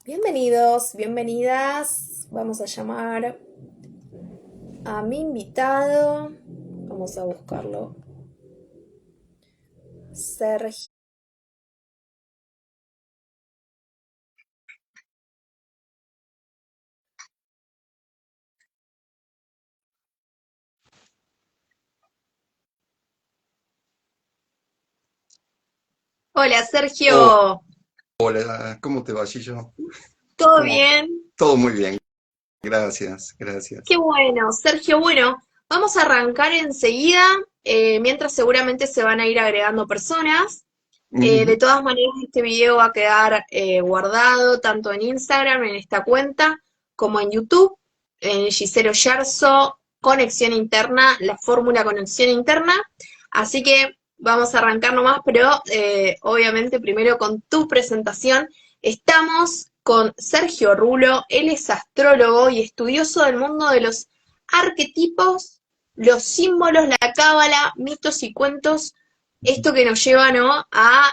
Bienvenidos, bienvenidas. Vamos a llamar a mi invitado. Vamos a buscarlo. Sergio. Hola, Oh, Sergio. hola, ¿cómo te va, Gillo? ¿Todo ¿Cómo? bien? Todo muy bien, gracias, gracias. Qué bueno, Sergio. Bueno, vamos a arrancar enseguida, mientras seguramente se van a ir agregando personas. De Ujú. todas maneras, este video va a quedar guardado tanto en Instagram, en esta cuenta, como en YouTube, en Giselo Yarzo, Conexión Interna, la fórmula Conexión Interna. Así que vamos a arrancar nomás, pero obviamente primero con tu presentación. Estamos con Sergio Rulo, él es astrólogo y estudioso del mundo de los arquetipos, los símbolos, la cábala, mitos y cuentos, esto que nos lleva, ¿no?, a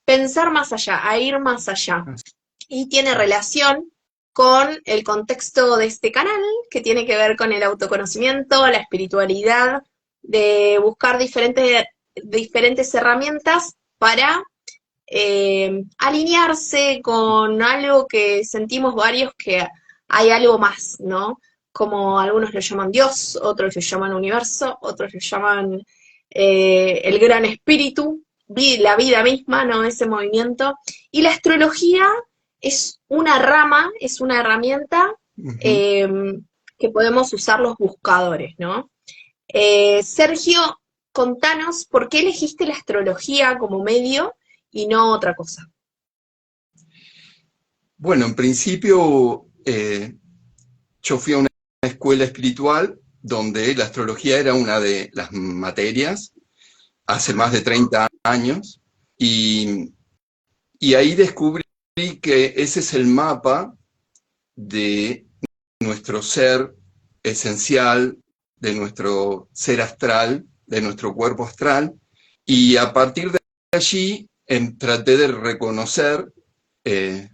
pensar más allá, a ir más allá. Así Y tiene relación con el contexto de este canal, que tiene que ver con el autoconocimiento, la espiritualidad, de buscar diferentes herramientas para alinearse con algo que sentimos varios que hay algo más, ¿no? Como algunos lo llaman Dios, otros lo llaman universo, otros lo llaman el gran espíritu, la vida misma, ¿no? Ese movimiento. Y la astrología es una rama, es una herramienta ujú. eh, que podemos usar los buscadores, ¿no? Sergio, contanos por qué elegiste la astrología como medio y no otra cosa. Bueno, en principio yo fui a una escuela espiritual donde la astrología era una de las materias hace Ajá. más de 30 años y, y ahí descubrí que ese es el mapa de nuestro ser esencial, de nuestro ser astral, de nuestro cuerpo astral, y a partir de allí traté de reconocer eh,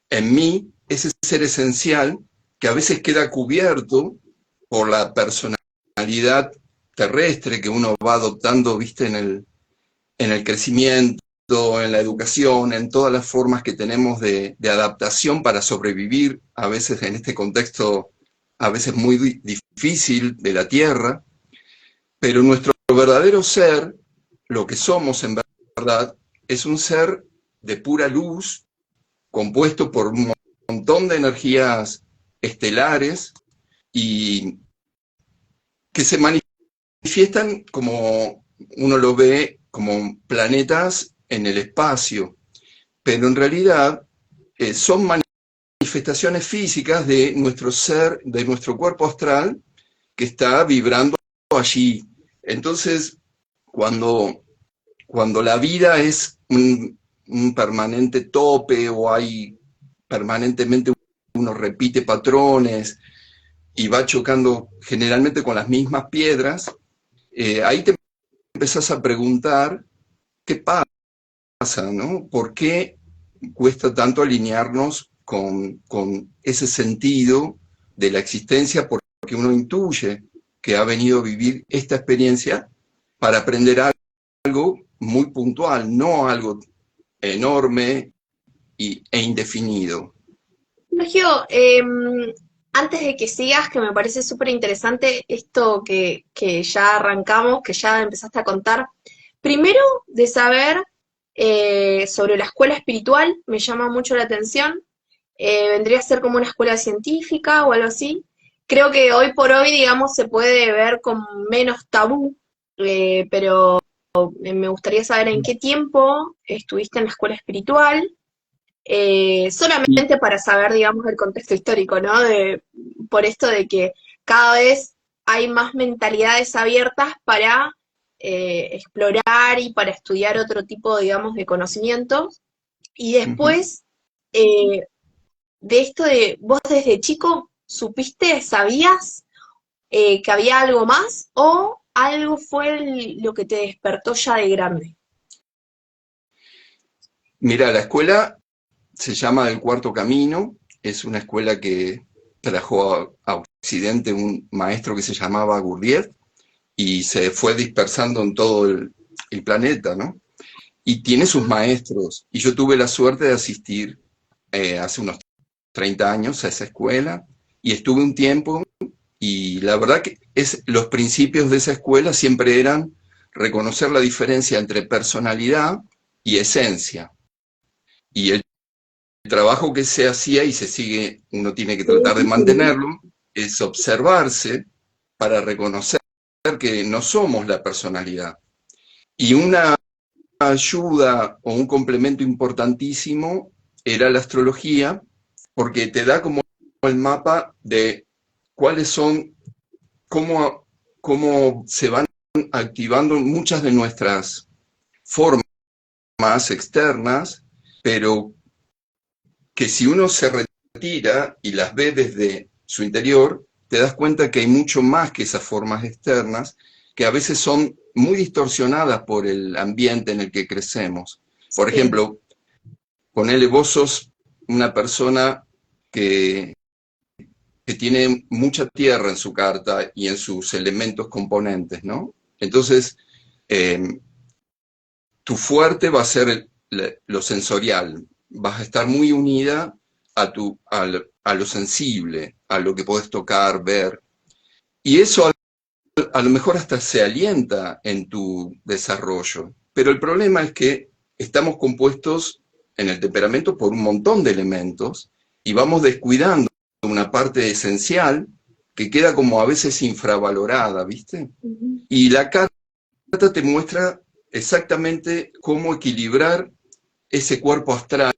en mí ese ser esencial que a veces queda cubierto por la personalidad terrestre que uno va adoptando, viste, en el crecimiento, en la educación, en todas las formas que tenemos de adaptación para sobrevivir, a veces en este contexto, a veces muy difícil de la Tierra, pero nuestro verdadero ser, lo que somos en verdad, es un ser de pura luz, compuesto por un montón de energías estelares y que se manifiestan como uno lo ve como planetas en el espacio, pero en realidad son manifestaciones físicas de nuestro ser, de nuestro cuerpo astral que está vibrando allí. Entonces, cuando, cuando la vida es un permanente tope o hay permanentemente uno repite patrones y va chocando generalmente con las mismas piedras, ahí te empezás a preguntar qué pasa, ¿no? ¿Por qué cuesta tanto alinearnos con ese sentido de la existencia? Porque uno intuye que ha venido a vivir esta experiencia para aprender algo muy puntual, no algo enorme e indefinido. Sergio, antes de que sigas, que me parece súper interesante esto que ya arrancamos, que ya empezaste a contar, primero de saber sobre la escuela espiritual, me llama mucho la atención. Vendría a ser como una escuela científica o algo así. Creo que hoy por hoy, digamos, se puede ver con menos tabú, pero me gustaría saber en qué tiempo estuviste en la escuela espiritual, Y, solamente para saber, digamos, el contexto histórico, ¿no? Por esto de que cada vez hay más mentalidades abiertas para explorar y para estudiar otro tipo, digamos, de conocimientos. Y uh-huh. después, eh, de esto de vos desde chico, ¿supiste, sabías que había algo más o algo fue lo que te despertó ya de grande? Mira, la escuela se llama El Cuarto Camino, es una escuela que trajo a Occidente un maestro que se llamaba Gurdjieff y se fue dispersando en todo el planeta, ¿no? Y tiene sus maestros, y yo tuve la suerte de asistir hace unos 30 años a esa escuela, y estuve un tiempo, y la verdad que los principios de esa escuela siempre eran reconocer la diferencia entre personalidad y esencia. Y el trabajo que se hacía y se sigue, uno tiene que tratar de mantenerlo, es observarse para reconocer que no somos la personalidad. Y una ayuda o un complemento importantísimo era la astrología, porque te da como el mapa de cuáles son, cómo se van activando muchas de nuestras formas externas, pero que si uno se retira y las ve desde su interior, te das cuenta que hay mucho más que esas formas externas, que a veces son muy distorsionadas por el ambiente en el que crecemos. Por ejemplo, ponele, vos sos una persona que tiene mucha tierra en su carta y en sus elementos componentes, ¿no? Entonces, tu fuerte va a ser lo sensorial, vas a estar muy unida a lo sensible, a lo que podés tocar, ver, y eso a lo mejor hasta se alienta en tu desarrollo, pero el problema es que estamos compuestos en el temperamento por un montón de elementos y vamos descuidando una parte esencial que queda como a veces infravalorada, ¿viste? Y la carta te muestra exactamente cómo equilibrar ese cuerpo astral,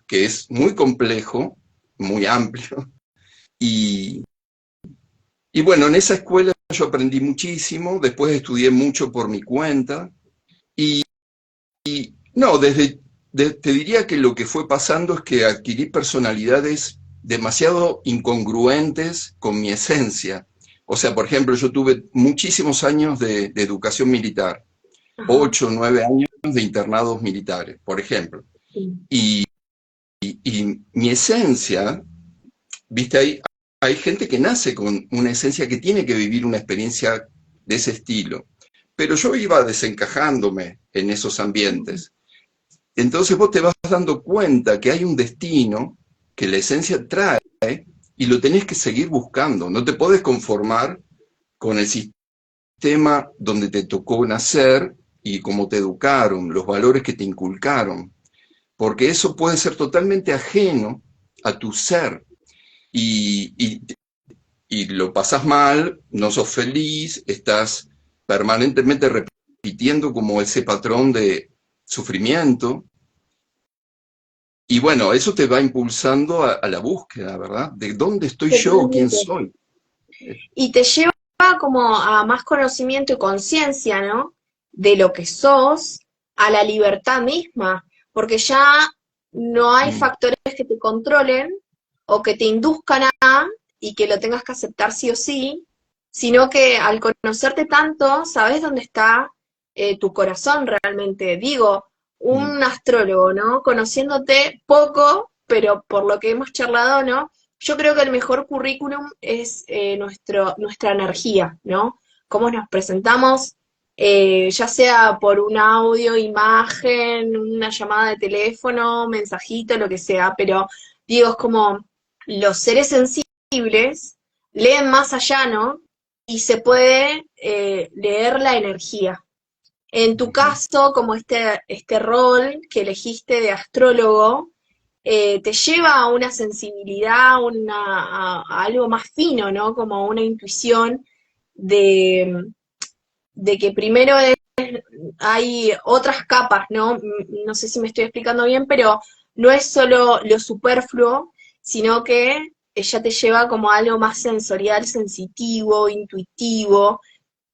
que es muy complejo, muy amplio, y bueno, en esa escuela yo aprendí muchísimo, después estudié mucho por mi cuenta, y no, te diría que lo que fue pasando es que adquirí personalidades demasiado incongruentes con mi esencia. O sea, por ejemplo, yo tuve muchísimos años de educación militar, 8 o 9 años de internados militares, por ejemplo. Y mi esencia, viste, hay gente que nace con una esencia que tiene que vivir una experiencia de ese estilo. Pero yo iba desencajándome en esos ambientes. Entonces vos te vas dando cuenta que hay un destino que la esencia trae y lo tenés que seguir buscando. No te podés conformar con el sistema donde te tocó nacer y cómo te educaron, los valores que te inculcaron, porque eso puede ser totalmente ajeno a tu ser y lo pasás mal, no sos feliz, estás permanentemente repitiendo como ese patrón de sufrimiento. Y bueno, eso te va impulsando a la búsqueda, ¿verdad? De dónde estoy yo, quién soy. Y te lleva como a más conocimiento y conciencia, ¿no? De lo que sos, a la libertad misma, porque ya no hay factores que te controlen o que te induzcan a y que lo tengas que aceptar sí o sí, sino que al conocerte tanto, sabes dónde está tu corazón realmente. Digo, un astrólogo, ¿no? Conociéndote poco, pero por lo que hemos charlado, ¿no? Yo creo que el mejor currículum es nuestra energía, ¿no? Cómo nos presentamos, ya sea por un audio, imagen, una llamada de teléfono, mensajito, lo que sea, pero digo, es como los seres sensibles leen más allá, ¿no? Y se puede leer la energía. En tu caso, como este rol que elegiste de astrólogo, te lleva a una sensibilidad, a algo más fino, ¿no? Como una intuición de que primero hay otras capas, ¿no? No sé si me estoy explicando bien, pero no es solo lo superfluo, sino que ella te lleva como a algo más sensorial, sensitivo, intuitivo,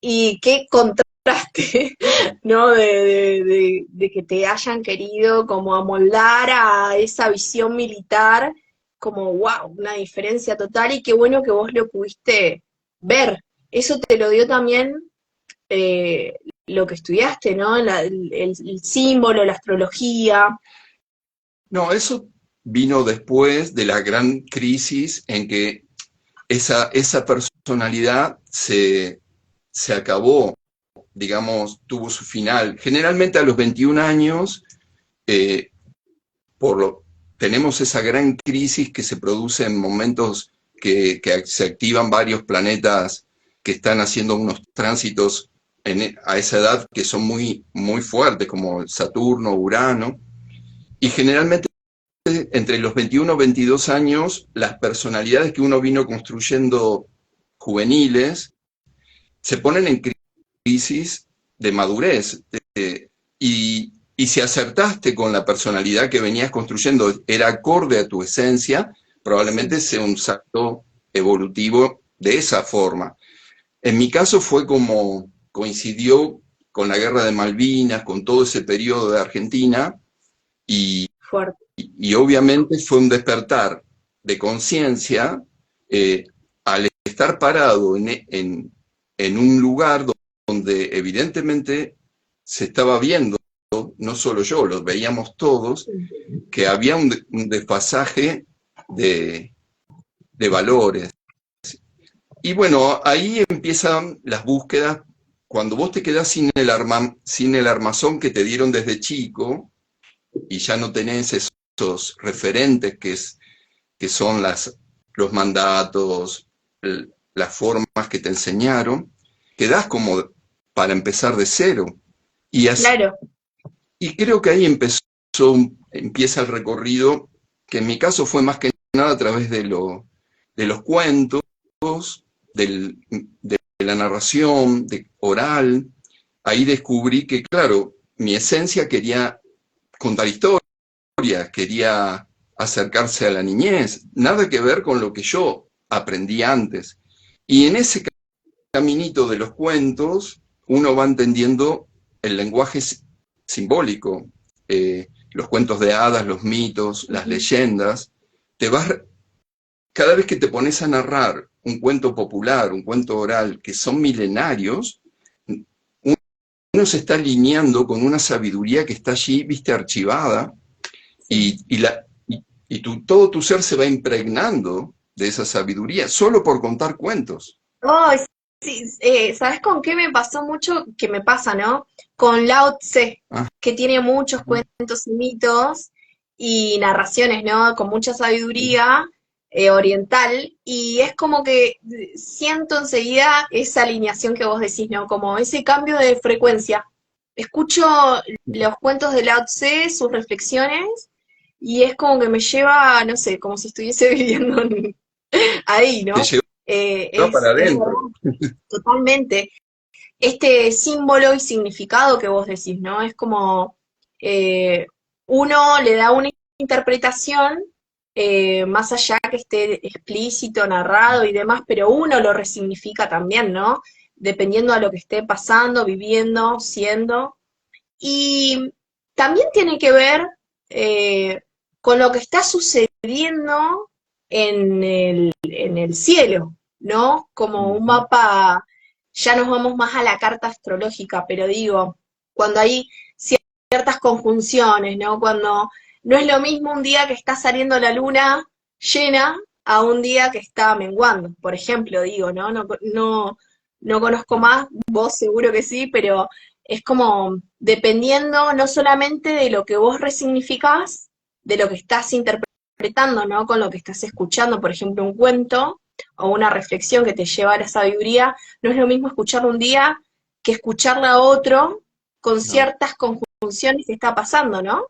y qué contraste, ¿no? De que te hayan querido como amoldar a esa visión militar, como wow, una diferencia total, y qué bueno que vos lo pudiste ver. Eso te lo dio también lo que estudiaste, ¿no? El símbolo, la astrología. No, eso vino después de la gran crisis en que esa personalidad se acabó, digamos, tuvo su final. Generalmente a los 21 años, eh, tenemos esa gran crisis que se produce en momentos que se activan varios planetas que están haciendo unos tránsitos a esa edad que son muy, muy fuertes, como Saturno, Urano, y generalmente entre los 21 y 22 años, las personalidades que uno vino construyendo juveniles se ponen en crisis de madurez. Y si acertaste con la personalidad que venías construyendo, era acorde a tu esencia, probablemente sea un salto evolutivo de esa forma. En mi caso fue como coincidió con la guerra de Malvinas, con todo ese periodo de Argentina, y obviamente fue un despertar de conciencia al estar parado en un lugar donde evidentemente se estaba viendo, no solo yo, lo veíamos todos, que había un desfasaje de valores. Y bueno, ahí empiezan las búsquedas. Cuando vos te quedás sin el armazón que te dieron desde chico, y ya no tenés esos referentes que son los mandatos, las formas que te enseñaron, quedás como para empezar de cero. Y, Claro. Y creo que ahí empieza el recorrido, que en mi caso fue más que nada a través de los cuentos, de la narración oral. Ahí descubrí que, claro, mi esencia quería contar historias, quería acercarse a la niñez, nada que ver con lo que yo aprendí antes. Y en ese caminito de los cuentos, uno va entendiendo el lenguaje simbólico, los cuentos de hadas, los mitos, las leyendas. Cada vez que te pones a narrar un cuento popular, un cuento oral, que son milenarios, uno se está alineando con una sabiduría que está allí, viste, archivada, y todo tu ser se va impregnando de esa sabiduría, solo por contar cuentos. Oh, sí, ¿sabes con qué me pasó mucho? Que me pasa, ¿no? Con Lao Tse, que tiene muchos cuentos y mitos y narraciones, ¿no? Con mucha sabiduría oriental, y es como que siento enseguida esa alineación que vos decís, ¿no? Como ese cambio de frecuencia. Escucho los cuentos de Lao Tse, sus reflexiones, y es como que me lleva, no sé, como si estuviese viviendo ahí, ¿no? Para adentro. Totalmente. Este símbolo y significado que vos decís, ¿no? Es como uno le da una interpretación más allá que esté explícito, narrado y demás, pero uno lo resignifica también, ¿no? Dependiendo a lo que esté pasando, viviendo, siendo. Y también tiene que ver con lo que está sucediendo en el cielo, ¿no? Como un mapa, ya nos vamos más a la carta astrológica, pero digo, cuando hay ciertas conjunciones, ¿no? Cuando no es lo mismo un día que está saliendo la luna llena a un día que está menguando, por ejemplo, digo, ¿no? No conozco más, vos seguro que sí, pero es como dependiendo no solamente de lo que vos resignificás, de lo que estás interpretando, ¿no? Con lo que estás escuchando, por ejemplo, un cuento o una reflexión que te lleva a la sabiduría, no es lo mismo escucharla un día que escucharla a otro con ciertas conjunciones que está pasando, ¿no?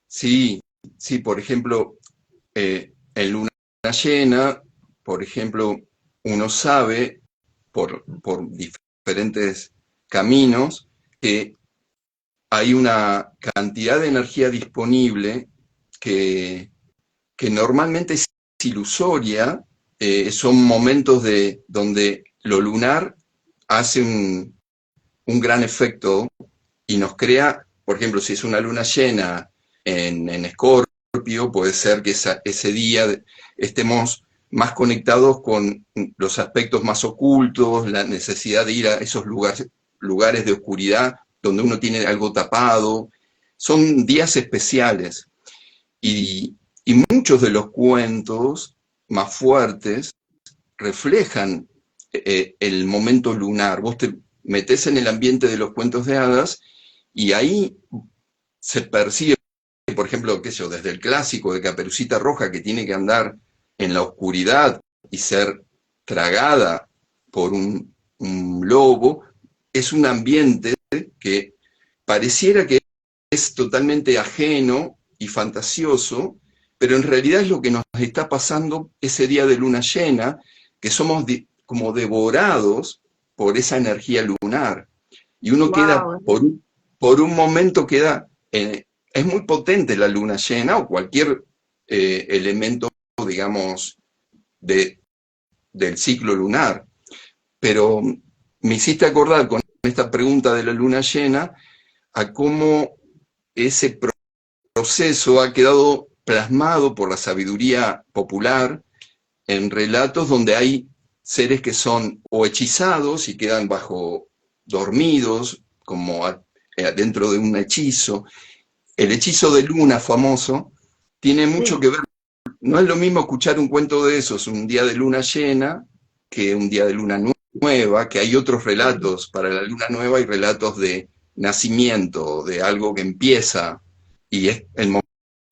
Sí, sí, por ejemplo, en luna llena, por ejemplo, uno sabe por diferentes caminos que hay una cantidad de energía disponible que normalmente es ilusoria, son momentos donde lo lunar hace un gran efecto y nos crea, por ejemplo, si es una luna llena en Escorpio, puede ser que ese día estemos más conectados con los aspectos más ocultos, la necesidad de ir a esos lugares de oscuridad donde uno tiene algo tapado. Son días especiales. y muchos de los cuentos más fuertes reflejan el momento lunar. Vos te metés en el ambiente de los cuentos de hadas y ahí se percibe, por ejemplo, qué sé yo, desde el clásico de Caperucita Roja, que tiene que andar en la oscuridad y ser tragada por un lobo, es un ambiente que pareciera que es totalmente ajeno y fantasioso, pero en realidad es lo que nos está pasando ese día de luna llena, que somos como devorados por esa energía lunar. Y uno queda, Wow. por un momento queda, es muy potente la luna llena o cualquier elemento, digamos, del ciclo lunar. Pero me hiciste acordar con esta pregunta de la luna llena a cómo ese proceso ha quedado plasmado por la sabiduría popular en relatos donde hay seres que son o hechizados y quedan bajo dormidos, como dentro de un hechizo. El hechizo de luna famoso tiene mucho Sí. que ver, no es lo mismo escuchar un cuento de esos un día de luna llena que un día de luna nueva, que hay otros relatos para la luna nueva y relatos de nacimiento, de algo que empieza, y es el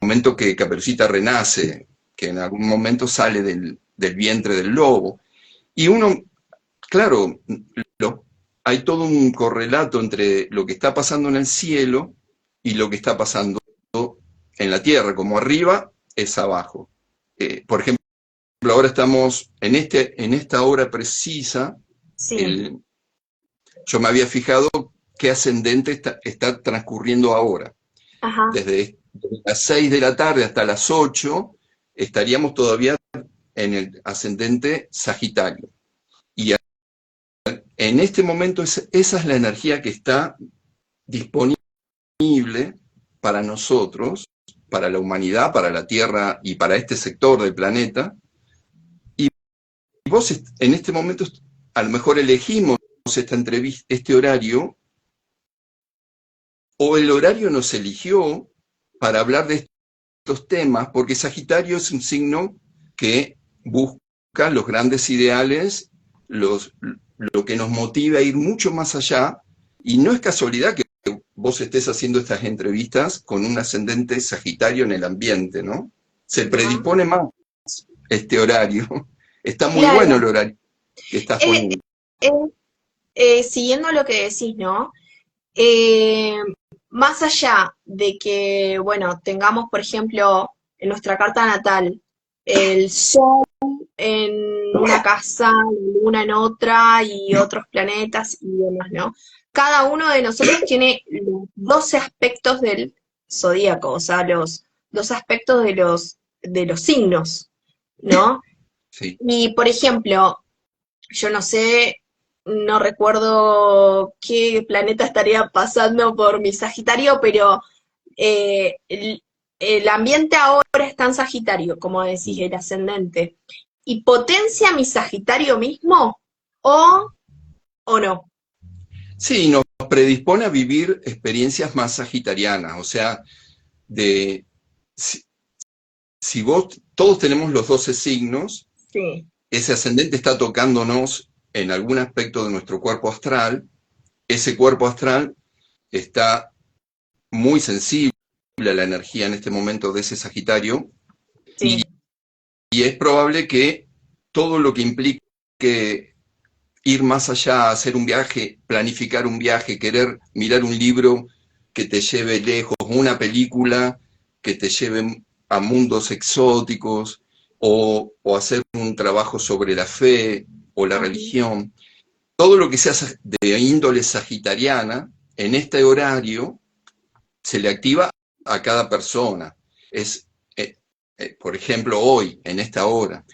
momento que Caperucita renace, que en algún momento sale del vientre del lobo. Y uno, claro, hay todo un correlato entre lo que está pasando en el cielo y lo que está pasando en la tierra, como arriba es abajo. Por ejemplo, ahora estamos en esta hora precisa, Sí. yo me había fijado qué ascendente está transcurriendo ahora. Ajá. Desde las 6 de la tarde hasta las 8 estaríamos todavía en el ascendente Sagitario. Y en este momento esa es la energía que está disponible para nosotros, para la humanidad, para la Tierra y para este sector del planeta. Y vos en este momento a lo mejor elegimos esta entrevista, este horario, o el horario nos eligió para hablar de estos temas, porque Sagitario es un signo que busca los grandes ideales, lo que nos motiva a ir mucho más allá, y no es casualidad que vos estés haciendo estas entrevistas con un ascendente Sagitario en el ambiente, ¿no? Se Ajá. predispone más este horario. Está muy bueno el Claro. horario que estás Eh, poniendo. eh, Siguiendo lo que decís, ¿no? Eh, Más allá de que, bueno, tengamos, por ejemplo, en nuestra carta natal, el sol en una casa, la luna en otra y otros planetas y demás, ¿no? Cada uno de nosotros tiene los 12 aspectos del zodíaco, o sea, los 12 aspectos de los signos, ¿no? Sí. Y, por ejemplo, yo no sé, no recuerdo qué planeta estaría pasando por mi Sagitario, pero el ambiente ahora está en Sagitario, como decís, el ascendente. ¿Y potencia mi Sagitario mismo o no? Sí, nos predispone a vivir experiencias más sagitarianas, o sea, de si, si vos, todos tenemos los 12 signos, Sí, ese ascendente está tocándonos en algún aspecto de nuestro cuerpo astral, ese cuerpo astral está muy sensible a la energía en este momento de ese Sagitario, y, sí. y es probable que todo lo que implique ir más allá, hacer un viaje, planificar un viaje, querer mirar un libro que te lleve lejos, una película que te lleve a mundos exóticos, o hacer un trabajo sobre la fe o la Ujú. religión. Todo lo que sea de índole sagitariana, en este horario, se le activa a cada persona. Es, por ejemplo, hoy, en esta hora.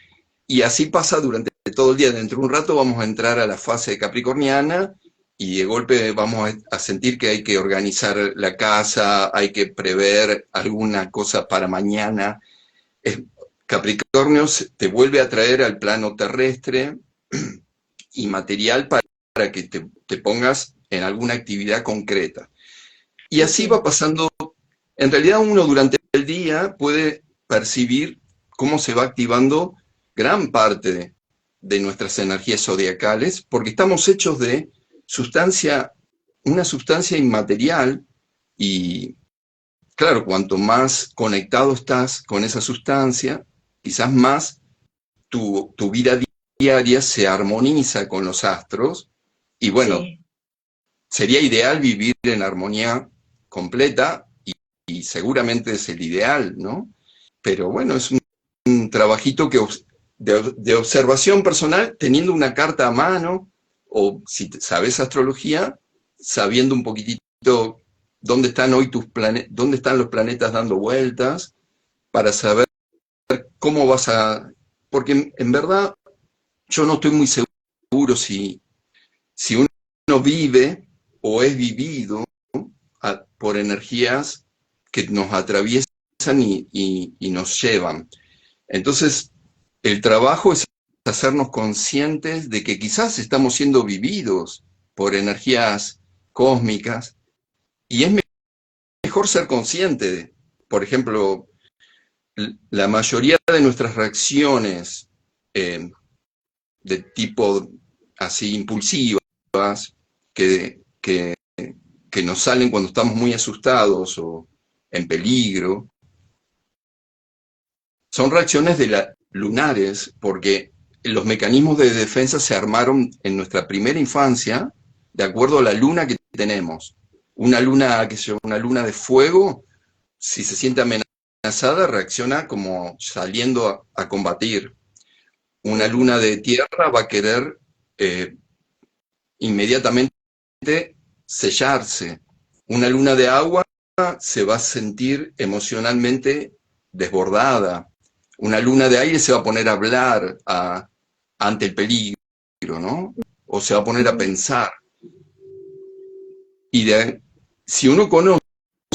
Y así pasa durante todo el día. Dentro de un rato vamos a entrar a la fase capricorniana y de golpe vamos a sentir que hay que organizar la casa, hay que prever alguna cosa para mañana. Capricornio te vuelve a traer al plano terrestre y material para que te pongas en alguna actividad concreta. Y así va Entiendo. pasando En realidad uno durante el día puede percibir cómo se va activando gran parte de nuestras energías zodiacales, porque estamos hechos de una sustancia inmaterial y, claro, cuanto más conectado estás con esa sustancia, quizás más tu vida diaria se armoniza con los astros y bueno, Sí. sería ideal vivir en armonía completa y seguramente es el ideal, ¿no? Pero bueno, es un trabajito de observación personal, teniendo una carta a mano, o si sabes astrología, sabiendo un poquitito dónde están hoy dónde están los planetas dando vueltas, para saber cómo vas a... Porque en verdad yo no estoy muy seguro si uno vive o es vivido por energías que nos atraviesan y nos llevan. Entonces, el trabajo es hacernos conscientes de que quizás estamos siendo vividos por energías cósmicas y es mejor ser consciente de, por ejemplo, la mayoría de nuestras reacciones eh, de tipo así impulsivas que nos salen cuando estamos muy asustados o en peligro, son reacciones lunares, porque los mecanismos de defensa se armaron en nuestra primera infancia de acuerdo a la luna que tenemos. Una luna, una luna de fuego, si se siente amenazada, reacciona como saliendo a combatir. Una luna de tierra va a querer inmediatamente sellarse. Una luna de agua se va a sentir emocionalmente desbordada. Una luna de aire se va a poner a hablar ante el peligro, ¿no? O se va a poner a pensar. Y si uno conoce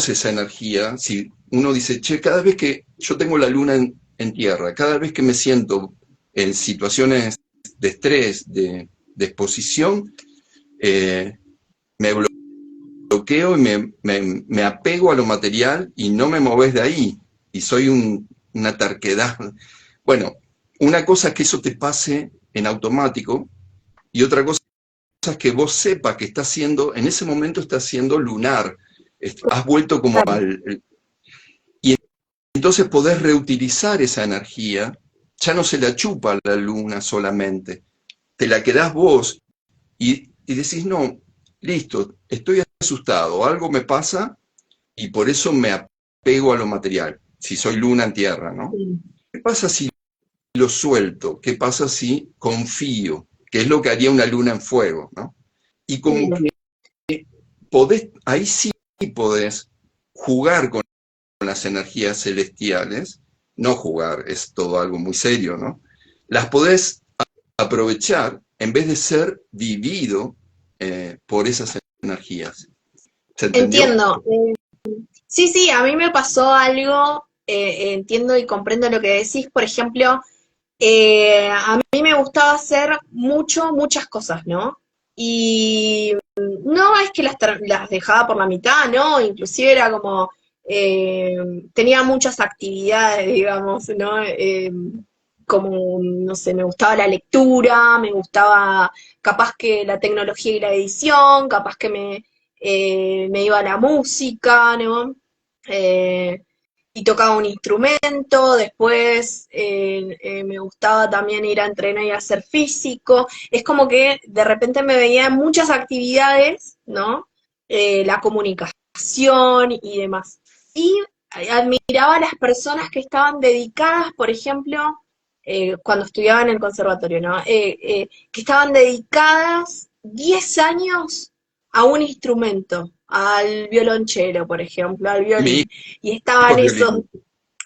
esa energía, si uno dice, che, cada vez que yo tengo la luna en tierra, cada vez que me siento en situaciones de estrés, de exposición, me bloqueo y me apego a lo material y no me moves de ahí. Y soy una terquedad. Bueno, una cosa es que eso te pase en automático y otra cosa es que vos sepas que estás siendo, en ese momento estás siendo lunar. Has vuelto como Claro. y entonces podés reutilizar esa energía, ya no se la chupa a la luna solamente, te la quedás vos y decís, no, listo, estoy asustado, algo me pasa y por eso me apego a lo material, si soy luna en tierra, ¿no? Sí. ¿Qué pasa si lo suelto? ¿Qué pasa si confío? Que es lo que haría una luna en fuego, ¿no? Y como Sí. que ahí sí podés jugar con las energías celestiales, no jugar, es todo algo muy serio, ¿no? Las podés aprovechar en vez de ser vivido por esas energías. ¿Se entendió? Entiendo. Sí, sí, a mí me pasó algo, entiendo y comprendo lo que decís. Por ejemplo, a mí me gustaba hacer muchas cosas, ¿no? Y no es que las dejaba por la mitad, ¿no? Inclusive era como, eh, tenía muchas actividades, digamos, ¿no? Como, no sé, me gustaba la lectura, me gustaba capaz que la tecnología y la edición, capaz que me iba a la música, ¿no? Eh, y tocaba un instrumento, después me gustaba también ir a entrenar y hacer físico. Es como que de repente me veía en muchas actividades, ¿no? La comunicación y demás. Y admiraba a las personas que estaban dedicadas, por ejemplo, cuando estudiaba en el conservatorio, ¿no? Que estaban dedicadas 10 años a un instrumento, al violonchelo, por ejemplo, al Mi violín. Y hijo estaban es esos,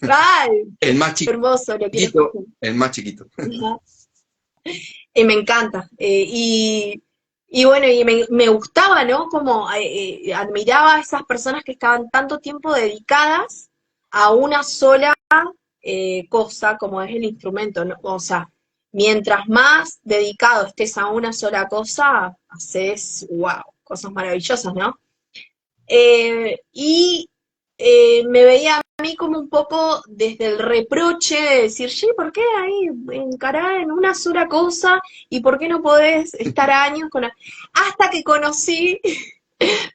violinista. ¡ay! El más Hermoso, lo quiero chiquito, mucho. el más chiquito. Y me encanta. Y bueno, y me gustaba, ¿no? Como admiraba a esas personas que estaban tanto tiempo dedicadas a una sola cosa, como es el instrumento, ¿no? O sea, mientras más dedicado estés a una sola cosa, haces, wow, cosas maravillosas, ¿no? Y me veía a mí como un poco desde el reproche de decir, sí, ¿por qué ahí encará en una sola cosa y por qué no podés estar años con... Hasta que conocí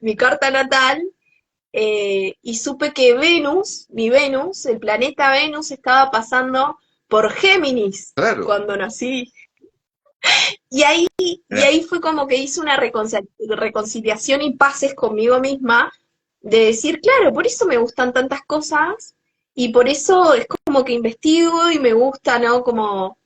mi carta natal y supe que Venus, mi Venus, el planeta Venus, estaba pasando por Géminis Claro. cuando nací. Y ahí fue como que hice una reconciliación y paces conmigo misma de decir, claro, por eso me gustan tantas cosas y por eso es como que investigo y me gusta, ¿no? Como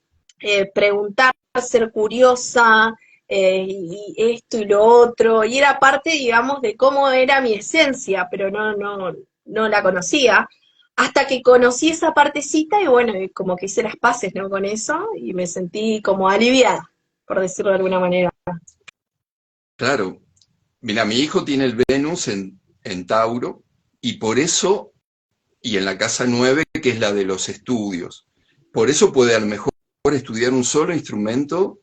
preguntar, ser curiosa, y esto y lo otro, y era parte, digamos, de cómo era mi esencia, pero no la conocía. Hasta que conocí esa partecita y bueno, y como que hice las paces, ¿no? Con eso y me sentí como aliviada, por decirlo de alguna manera. Claro. Mira, mi hijo tiene el Venus en Tauro y por eso, y en la casa 9 que es la de los estudios, por eso puede a lo mejor estudiar un solo instrumento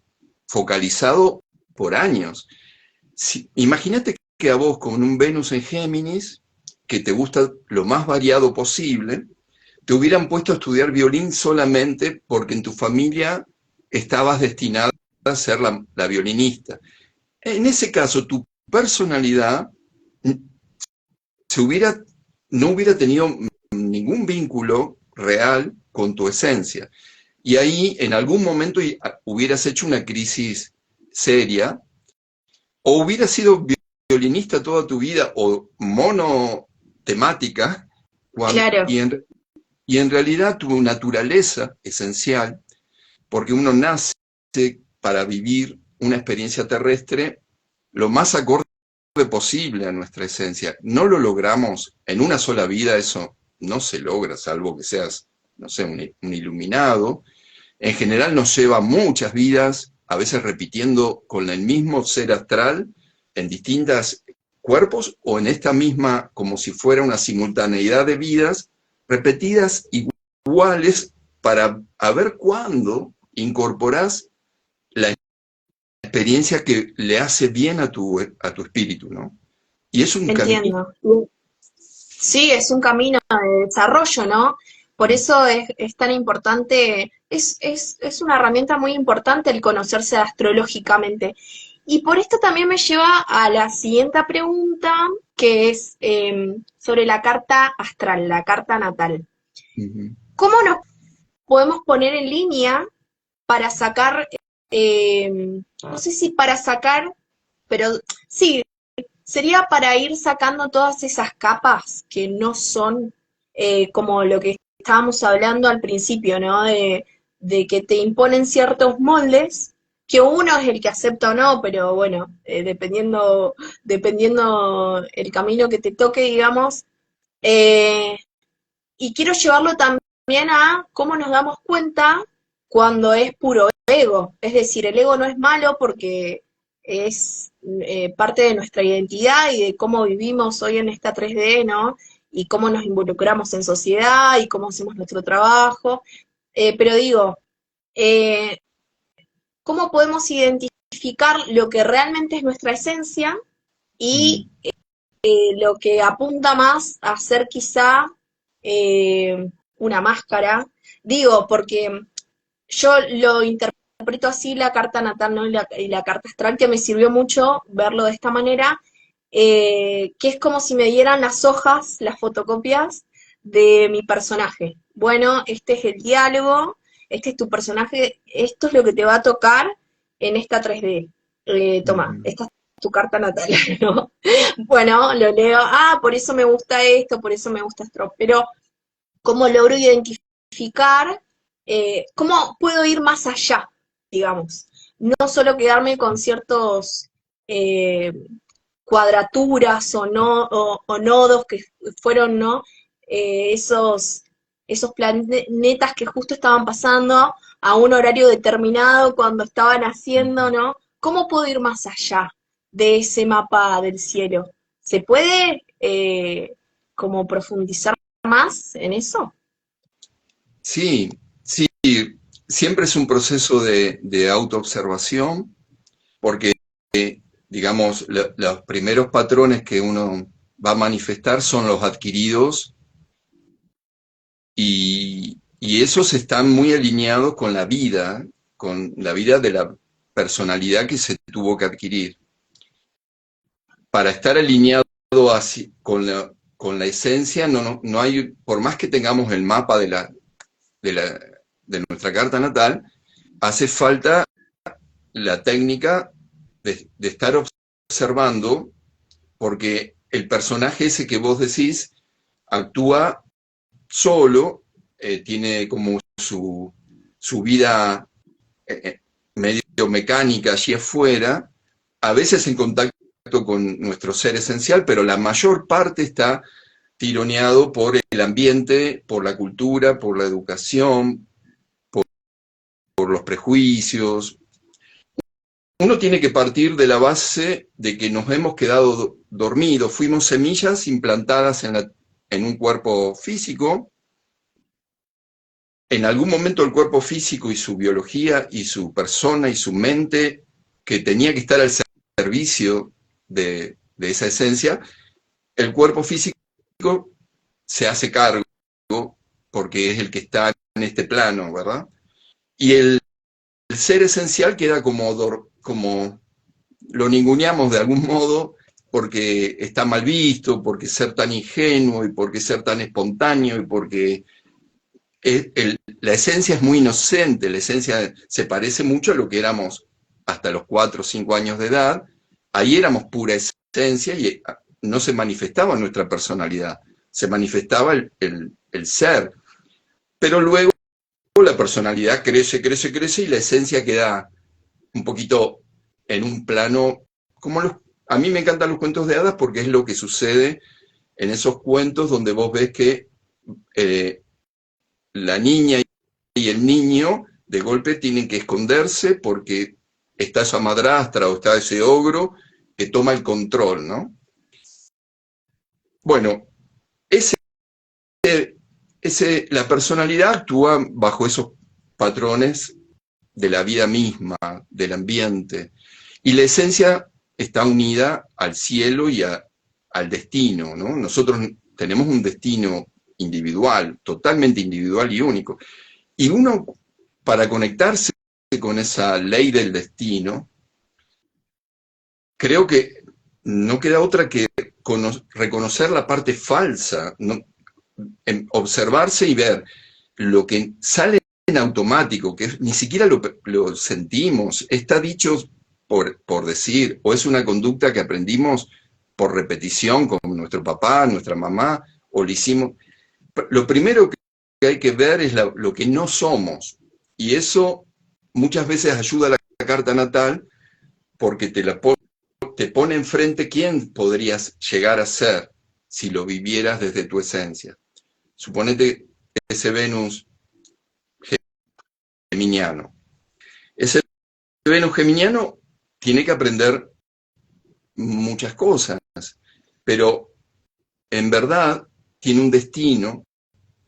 focalizado por años. Si, imagínate que a vos con un Venus en Géminis, que te gusta lo más variado posible, te hubieran puesto a estudiar violín solamente porque en tu familia estabas destinada a ser la violinista. En ese caso, tu personalidad se hubiera, no hubiera tenido ningún vínculo real con tu esencia. Y ahí en algún momento hubieras hecho una crisis seria, o hubieras sido violinista toda tu vida, o monotemática, Claro, y en realidad tu naturaleza esencial, porque uno nace para vivir una experiencia terrestre lo más acorde posible a nuestra esencia. No lo logramos en una sola vida, eso no se logra, salvo que seas, no sé, un iluminado. En general nos lleva muchas vidas, a veces repitiendo con el mismo ser astral en distintos cuerpos o en esta misma, como si fuera una simultaneidad de vidas repetidas iguales para a ver cuándo incorporás la experiencia que le hace bien a tu espíritu, ¿no? Y es un camino. entiendo. Sí, es un camino de desarrollo, ¿no? Por eso es tan importante, es una herramienta muy importante el conocerse astrológicamente. Y por esto también me lleva a la siguiente pregunta, que es sobre la carta astral, la carta natal. ¿Cómo nos podemos poner en línea para sacar, no sé si para sacar, pero sí, sería para ir sacando todas esas capas que no son como lo que estábamos hablando al principio, ¿no? De que te imponen ciertos moldes, que uno es el que acepta o no, pero bueno, dependiendo el camino que te toque, digamos. Eh, y quiero llevarlo también a cómo nos damos cuenta cuando es puro ego. Es decir, el ego no es malo porque es parte de nuestra identidad y de cómo vivimos hoy en esta 3D, ¿no? Y cómo nos involucramos en sociedad y cómo hacemos nuestro trabajo. Pero digo, eh, ¿cómo podemos identificar lo que realmente es nuestra esencia y lo que apunta más a ser quizá una máscara? Digo, porque yo lo interpreto así la carta natal, ¿no? Y la carta astral, que me sirvió mucho verlo de esta manera, que es como si me dieran las hojas, las fotocopias de mi personaje. Bueno, este es el diálogo, este es tu personaje, esto es lo que te va a tocar en esta 3D. Toma, esta es tu carta natal, ¿no? Bueno, lo leo, por eso me gusta esto, por eso me gusta esto, pero ¿cómo logro identificar, cómo puedo ir más allá, digamos? No solo quedarme con ciertos eh, cuadraturas o nodos que fueron, ¿no? Esos planetas que justo estaban pasando a un horario determinado cuando estaban haciendo, ¿no? ¿Cómo puedo ir más allá de ese mapa del cielo? ¿Se puede como profundizar más en eso? Sí, sí, siempre es un proceso de autoobservación, porque, digamos, los primeros patrones que uno va a manifestar son los adquiridos, y esos están muy alineados con la vida de la personalidad que se tuvo que adquirir. Para estar alineado así, con la esencia, no hay, por más que tengamos el mapa de nuestra carta natal, hace falta la técnica de estar observando, porque el personaje ese que vos decís actúa solo, tiene como su vida medio mecánica allí afuera, a veces en contacto con nuestro ser esencial, pero la mayor parte está tironeado por el ambiente, por la cultura, por la educación, por los prejuicios. Uno tiene que partir de la base de que nos hemos quedado dormidos, fuimos semillas implantadas en un cuerpo físico. En algún momento el cuerpo físico y su biología y su persona y su mente, que tenía que estar al servicio de esa esencia, el cuerpo físico se hace cargo porque es el que está en este plano, ¿verdad? Y el ser esencial queda como lo ninguneamos de algún modo, porque está mal visto, porque ser tan ingenuo y porque ser tan espontáneo y porque la esencia es muy inocente, la esencia se parece mucho a lo que éramos hasta los 4 o 5 años de edad. Ahí éramos pura esencia y no se manifestaba nuestra personalidad, se manifestaba el ser. Pero luego la personalidad crece y la esencia queda un poquito en un plano, a mí me encantan los cuentos de hadas porque es lo que sucede en esos cuentos donde vos ves que la niña y el niño de golpe tienen que esconderse porque está esa madrastra o está ese ogro que toma el control, ¿no? Bueno, la personalidad actúa bajo esos patrones de la vida misma, del ambiente, y la esencia está unida al cielo y al destino, ¿no? Nosotros tenemos un destino individual, totalmente individual y único. Y uno, para conectarse con esa ley del destino, creo que no queda otra que reconocer la parte falsa, ¿no? Observarse y ver lo que sale en automático, que ni siquiera lo sentimos, está dicho por decir, o es una conducta que aprendimos por repetición con nuestro papá, nuestra mamá, o lo hicimos. Lo primero que hay que ver es lo que no somos, y eso muchas veces ayuda a la carta natal porque te pone enfrente quién podrías llegar a ser si lo vivieras desde tu esencia. Suponete ese Venus geminiano. Ese Venus geminiano tiene que aprender muchas cosas, pero en verdad tiene un destino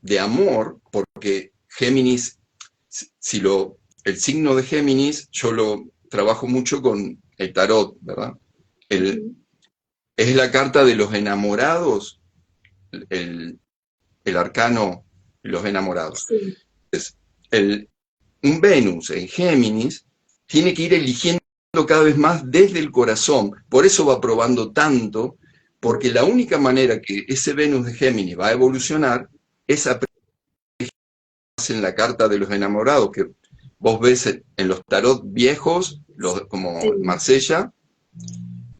de amor, porque Géminis, el signo de Géminis, yo lo trabajo mucho con el tarot, ¿verdad? Es la carta de los enamorados, el arcano de los enamorados. Sí. Un Venus en Géminis tiene que ir eligiendo cada vez más desde el corazón, por eso va probando tanto, porque la única manera que ese Venus de Géminis va a evolucionar es en la carta de los enamorados, que vos ves en los tarot viejos, como Sí. Marsella,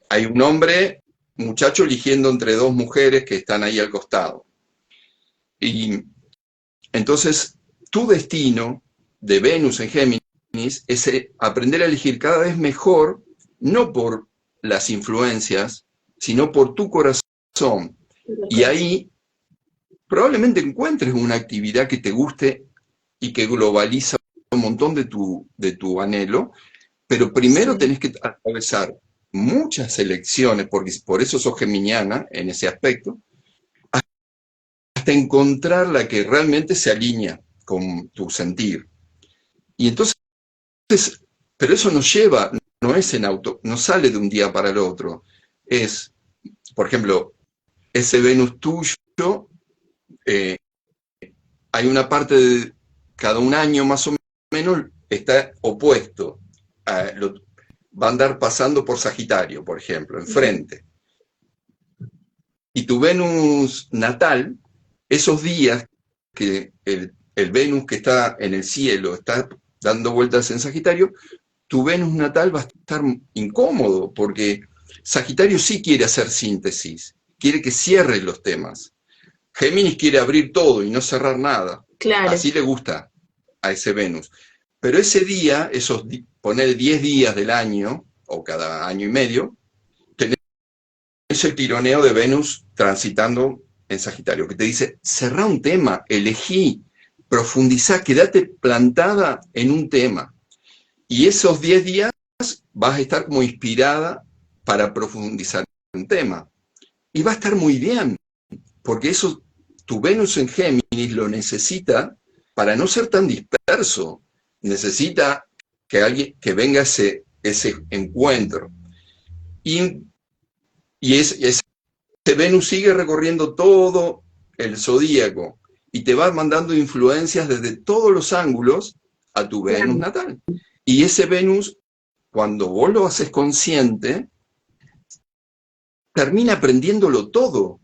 hay un hombre, muchacho, eligiendo entre dos mujeres que están ahí al costado. Y entonces, tu destino de Venus en Géminis es aprender a elegir cada vez mejor, no por las influencias, sino por tu corazón. Y ahí probablemente encuentres una actividad que te guste y que globaliza un montón de tu anhelo, pero primero tenés que atravesar muchas elecciones, porque por eso sos geminiana en ese aspecto, hasta encontrar la que realmente se alinea con tu sentir. Y entonces, pero eso nos lleva, no sale de un día para el otro. Es, por ejemplo, ese Venus tuyo, hay una parte de cada un año más o menos, está opuesto. Va a andar pasando por Sagitario, por ejemplo, enfrente. Y tu Venus natal, esos días que el Venus que está en el cielo está dando vueltas en Sagitario, tu Venus natal va a estar incómodo, porque Sagitario sí quiere hacer síntesis, quiere que cierre los temas. Géminis quiere abrir todo y no cerrar nada. Claro. Así le gusta a ese Venus. Pero ese día, poner 10 días del año, o cada año y medio, tenés el tironeo de Venus transitando en Sagitario, que te dice, cerrá un tema, elegí, profundizá, quédate plantada en un tema. Y esos 10 días vas a estar como inspirada para profundizar en un tema. Y va a estar muy bien, porque eso, tu Venus en Géminis lo necesita para no ser tan disperso. Necesita que venga ese encuentro. Y ese Venus sigue recorriendo todo el zodíaco y te va mandando influencias desde todos los ángulos a tu Venus natal. Y ese Venus, cuando vos lo haces consciente, termina aprendiéndolo todo.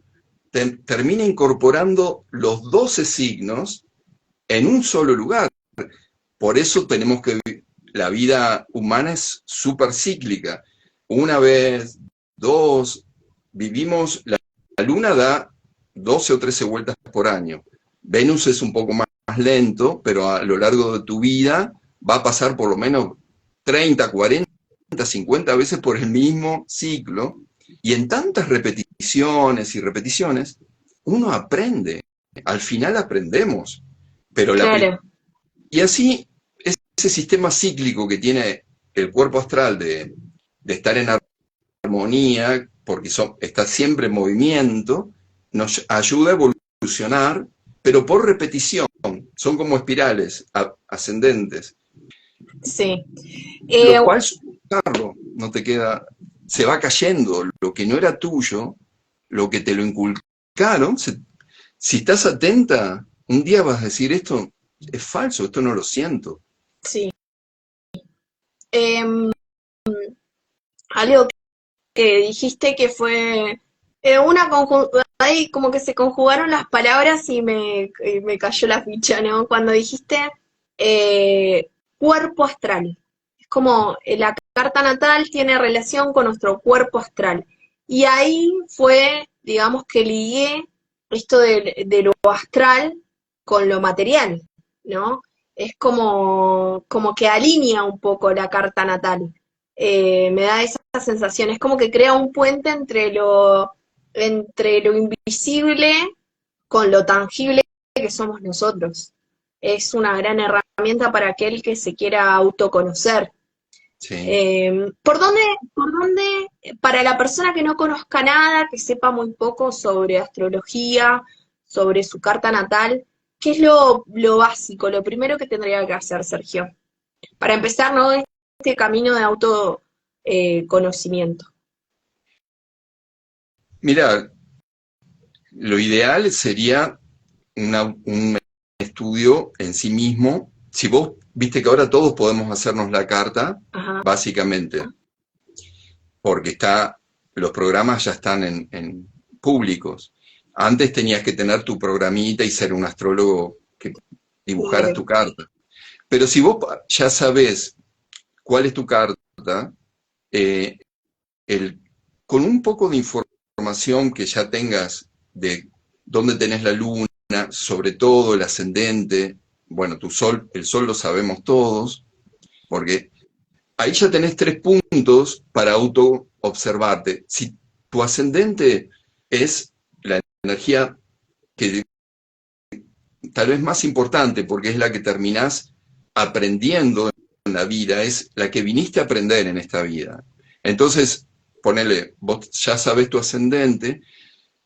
Termina incorporando los 12 signos en un solo lugar. Por eso tenemos que la vida humana es súper cíclica. Una vez, dos, vivimos, la luna da 12 o 13 vueltas por año. Venus es un poco más lento, pero a lo largo de tu vida va a pasar por lo menos 30, 40, 50 veces por el mismo ciclo. Y en tantas repeticiones y repeticiones, uno aprende. Al final aprendemos. Pero claro. Y así, ese sistema cíclico que tiene el cuerpo astral de estar en armonía, porque está siempre en movimiento, nos ayuda a evolucionar, pero por repetición. Son como espirales ascendentes. Sí. Lo cual, sujetarlo, no te queda, se va cayendo. Lo que no era tuyo, lo que te lo inculcaron, si estás atenta, un día vas a decir, esto es falso, esto no lo siento. Sí. Algo que dijiste que fue ahí como que se conjugaron las palabras y me cayó la ficha, ¿no? Cuando dijiste cuerpo astral. Es como la carta natal tiene relación con nuestro cuerpo astral. Y ahí fue, digamos, que ligué esto de lo astral con lo material, ¿no? Es como que alinea un poco la carta natal. Me da esa sensación, es como que crea un puente entre lo invisible con lo tangible que somos nosotros. Es una gran herramienta para aquel que se quiera autoconocer. Sí. ¿Por dónde, para la persona que no conozca nada, que sepa muy poco sobre astrología, sobre su carta natal, qué es lo básico, lo primero que tendría que hacer, Sergio? Para empezar, ¿no? Este camino de autoconocimiento. Mira, lo ideal sería un estudio en sí mismo. Si vos viste que ahora todos podemos hacernos la carta, Ajá. básicamente, porque los programas ya están en públicos. Antes tenías que tener tu programita y ser un astrólogo que dibujaras tu carta. Pero si vos ya sabés cuál es tu carta, con un poco de información que ya tengas de dónde tenés la luna, sobre todo el ascendente, bueno, el sol lo sabemos todos, porque ahí ya tenés 3 puntos para auto-observarte. Si tu ascendente es la energía que tal vez más importante, porque es la que terminás aprendiendo en la vida, es la que viniste a aprender en esta vida. Entonces, ponele, vos ya sabés tu ascendente,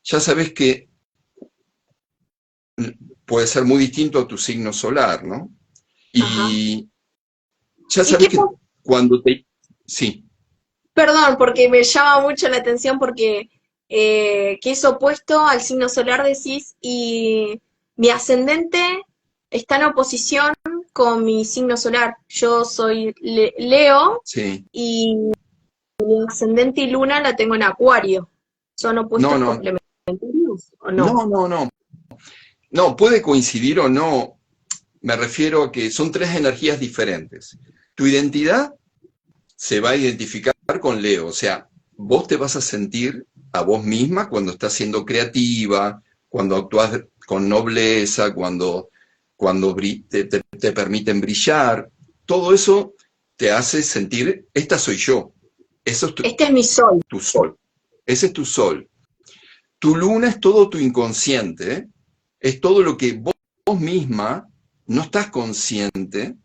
ya sabés que puede ser muy distinto a tu signo solar, ¿no? Y ya sabés que cuando te... Sí. Perdón, porque me llama mucho la atención porque que es opuesto al signo solar, decís, y mi ascendente está en oposición con mi signo solar. Yo soy Leo Sí. y mi ascendente y luna la tengo en Acuario. ¿Son No, opuestos no, complementarios o no? no, no, no. No, puede coincidir o no. Me refiero a que son tres energías diferentes. Tu identidad se va a identificar con Leo, o sea, vos te vas a sentir a vos misma cuando estás siendo creativa, cuando actúas con nobleza, cuando te permiten brillar. Todo eso te hace sentir, esta soy yo. Eso es Este es mi sol. tu sol. Ese es tu sol. Tu luna es todo tu inconsciente, ¿eh? Es todo lo que vos misma no estás consciente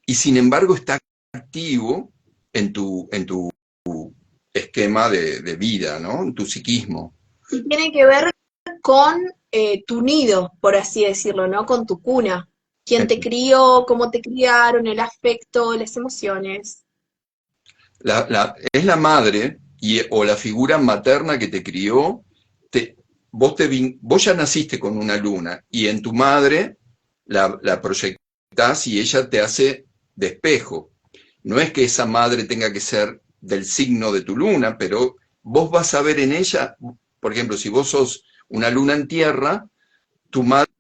y sin embargo está activo en tu esquema de vida, ¿no? En tu psiquismo. Y tiene que ver con tu nido, por así decirlo, ¿no? Con tu cuna. ¿Quién te crió? ¿Cómo te criaron? El afecto, las emociones. Es la madre o la figura materna que te crió. Te, vos ya naciste con una luna y en tu madre la proyectás y ella te hace de espejo. No es que esa madre tenga que ser del signo de tu luna, pero vos vas a ver en ella, por ejemplo, si vos sos una luna en tierra, tu madre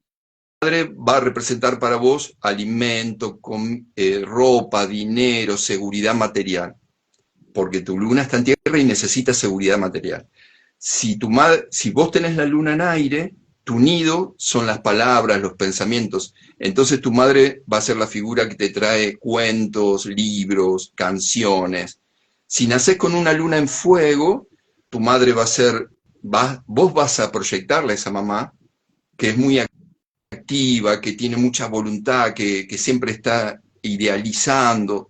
va a representar para vos alimento, ropa, dinero, seguridad material, porque tu luna está en tierra y necesita seguridad material. Si vos tenés la luna en aire, tu nido son las palabras, los pensamientos. Entonces tu madre va a ser la figura que te trae cuentos, libros, canciones. Si nacés con una luna en fuego, tu madre va a ser, vos vas a proyectarle a esa mamá, que es muy activa, que tiene mucha voluntad, que siempre está idealizando.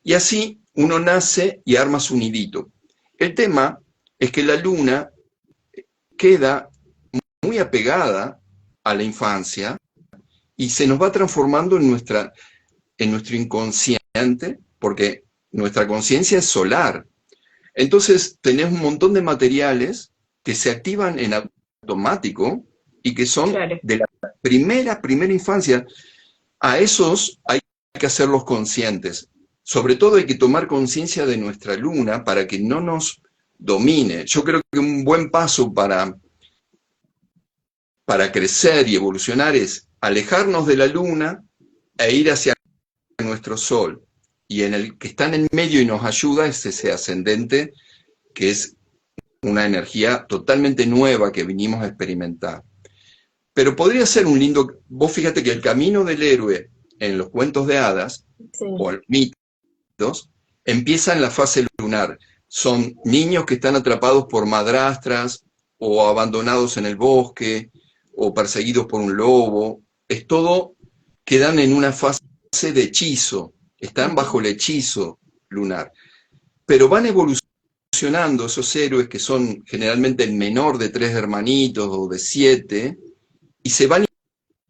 Y así uno nace y arma su nidito. El tema es que la luna queda muy apegada a la infancia y se nos va transformando en nuestro inconsciente, porque nuestra conciencia es solar. Entonces tenés un montón de materiales que se activan en automático y que son Claro. de la primera infancia. A esos hay que hacerlos conscientes. Sobre todo hay que tomar conciencia de nuestra luna para que no nos domine. Yo creo que un buen paso para crecer y evolucionar es alejarnos de la luna e ir hacia nuestro sol. Y en el que está en el medio y nos ayuda es ese ascendente, que es una energía totalmente nueva que vinimos a experimentar. Pero podría ser un lindo, vos fíjate que el camino del héroe en los cuentos de hadas, Sí. o mitos, empieza en la fase lunar. Son niños que están atrapados por madrastras, o abandonados en el bosque, o perseguidos por un lobo. Es todo, quedan en una fase de hechizo, están bajo el hechizo lunar. Pero van evolucionando esos héroes que son generalmente el menor de 3 hermanitos o de 7, y se van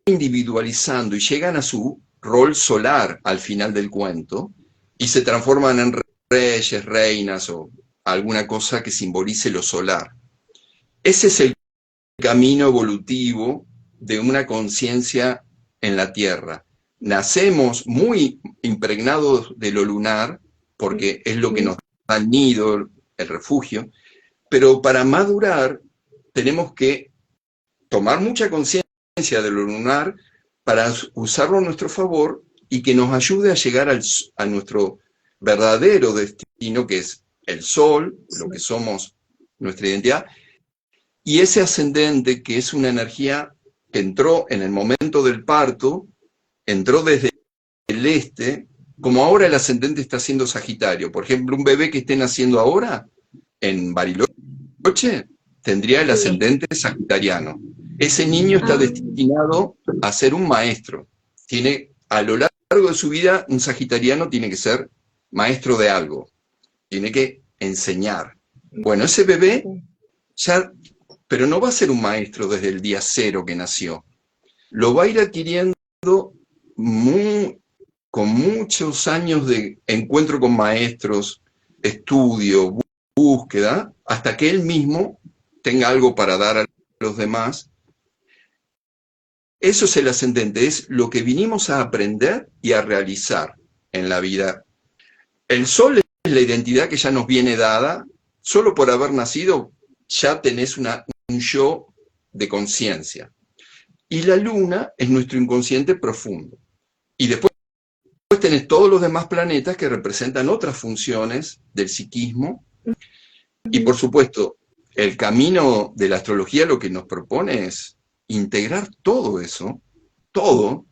individualizando y llegan a su rol solar al final del cuento y se transforman en reyes, reinas o alguna cosa que simbolice lo solar. Ese es el camino evolutivo de una conciencia en la Tierra. Nacemos muy impregnados de lo lunar, porque es lo que nos da el nido, el refugio, pero para madurar tenemos que tomar mucha conciencia de lo lunar para usarlo a nuestro favor y que nos ayude a llegar a nuestro verdadero destino, que es el sol, lo que somos, nuestra identidad, y ese ascendente, que es una energía que entró en el momento del parto, entró desde el este, como ahora el ascendente está siendo Sagitario. Por ejemplo, un bebé que esté naciendo ahora en Bariloche tendría el ascendente sagitariano. Ese niño está destinado a ser un maestro. A lo largo de su vida, un sagitariano tiene que ser maestro de algo. Tiene que enseñar. Bueno, ese bebé ya, pero no va a ser un maestro desde el día 0 que nació. Lo va a ir adquiriendo con muchos años de encuentro con maestros, estudio, búsqueda, hasta que él mismo tenga algo para dar a los demás. Eso es el ascendente, es lo que vinimos a aprender y a realizar en la vida. El sol es la identidad que ya nos viene dada, solo por haber nacido ya tenés un yo de conciencia. Y la luna es nuestro inconsciente profundo. Y después tenés todos los demás planetas que representan otras funciones del psiquismo. Y por supuesto, el camino de la astrología lo que nos propone es integrar todo eso, todo,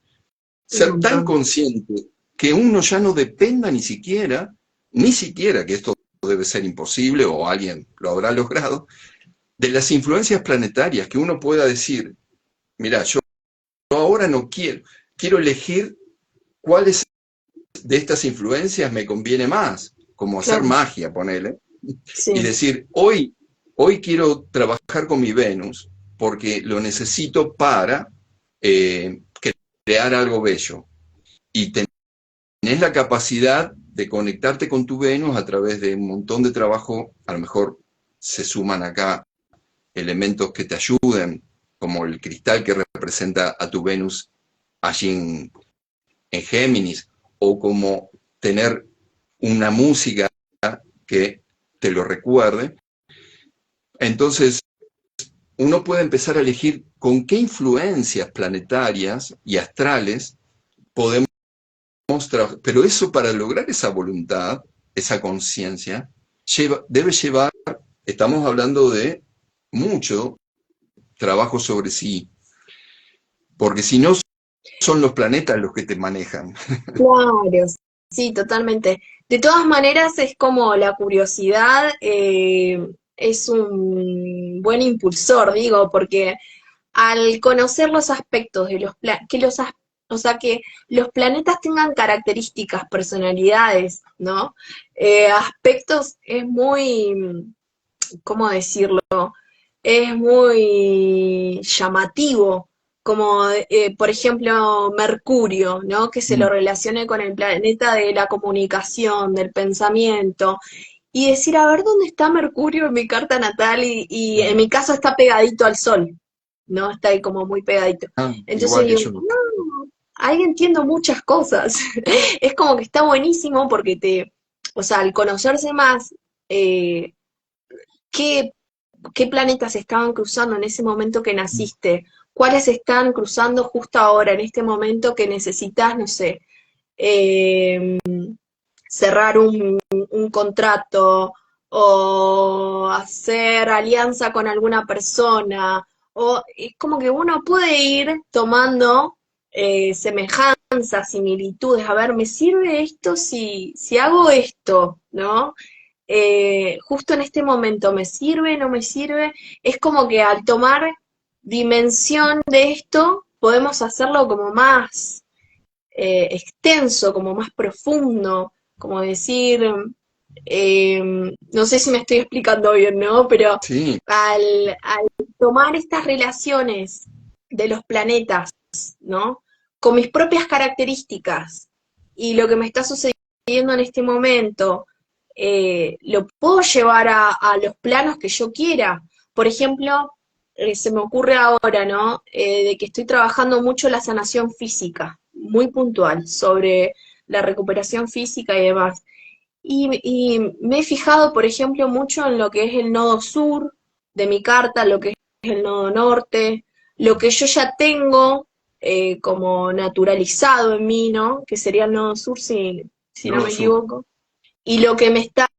ser tan consciente que uno ya no dependa ni siquiera, que esto debe ser imposible o alguien lo habrá logrado, de las influencias planetarias, que uno pueda decir, mira, yo ahora no quiero elegir cuáles de estas influencias me conviene más, como hacer magia, ponele, y decir, hoy quiero trabajar con mi Venus, porque lo necesito para crear algo bello. Y tenés la capacidad de conectarte con tu Venus a través de un montón de trabajo, a lo mejor se suman acá elementos que te ayuden, como el cristal que representa a tu Venus allí en Géminis, o como tener una música que te lo recuerde. Entonces, uno puede empezar a elegir con qué influencias planetarias y astrales podemos trabajar. Pero eso, para lograr esa voluntad, esa conciencia, debe llevar, estamos hablando de mucho trabajo sobre sí, porque si no son los planetas los que te manejan. Claro, sí, totalmente. De todas maneras, es como la curiosidad es un buen impulsor, digo, porque al conocer los aspectos de o sea, que los planetas tengan características, personalidades, ¿no? Aspectos es muy, ¿cómo decirlo? Es muy llamativo, como por ejemplo Mercurio, ¿no? Que se lo relacione con el planeta de la comunicación, del pensamiento, y decir, a ver, ¿dónde está Mercurio en mi carta natal? Y en mi caso está pegadito al Sol, ¿no? Está ahí como muy pegadito. Entonces digo, no, ahí entiendo muchas cosas. Es como que está buenísimo porque o sea, al conocerse más, ¿qué qué planetas estaban cruzando en ese momento que naciste, cuáles están cruzando justo ahora, en este momento que necesitas, no sé, eh, cerrar un contrato o hacer alianza con alguna persona, o es como que uno puede ir tomando semejanzas, similitudes, a ver, ¿me sirve esto si hago esto, ¿no? Justo en este momento, ¿me sirve, no me sirve? Es como que al tomar dimensión de esto, podemos hacerlo como más extenso, como más profundo, como decir, no sé si me estoy explicando bien, ¿no? Pero Sí. al tomar estas relaciones de los planetas, ¿no? Con mis propias características y lo que me está sucediendo en este momento, lo puedo llevar a los planos que yo quiera. Por ejemplo, se me ocurre ahora, ¿no? De que estoy trabajando mucho la sanación física, muy puntual, sobre la recuperación física y demás. Y me he fijado, por ejemplo, mucho en lo que es el nodo sur de mi carta, lo que es el nodo norte, lo que yo ya tengo como naturalizado en mí, ¿no? Que sería el nodo sur, si no Nodo me sur. equivoco. Y lo que me está,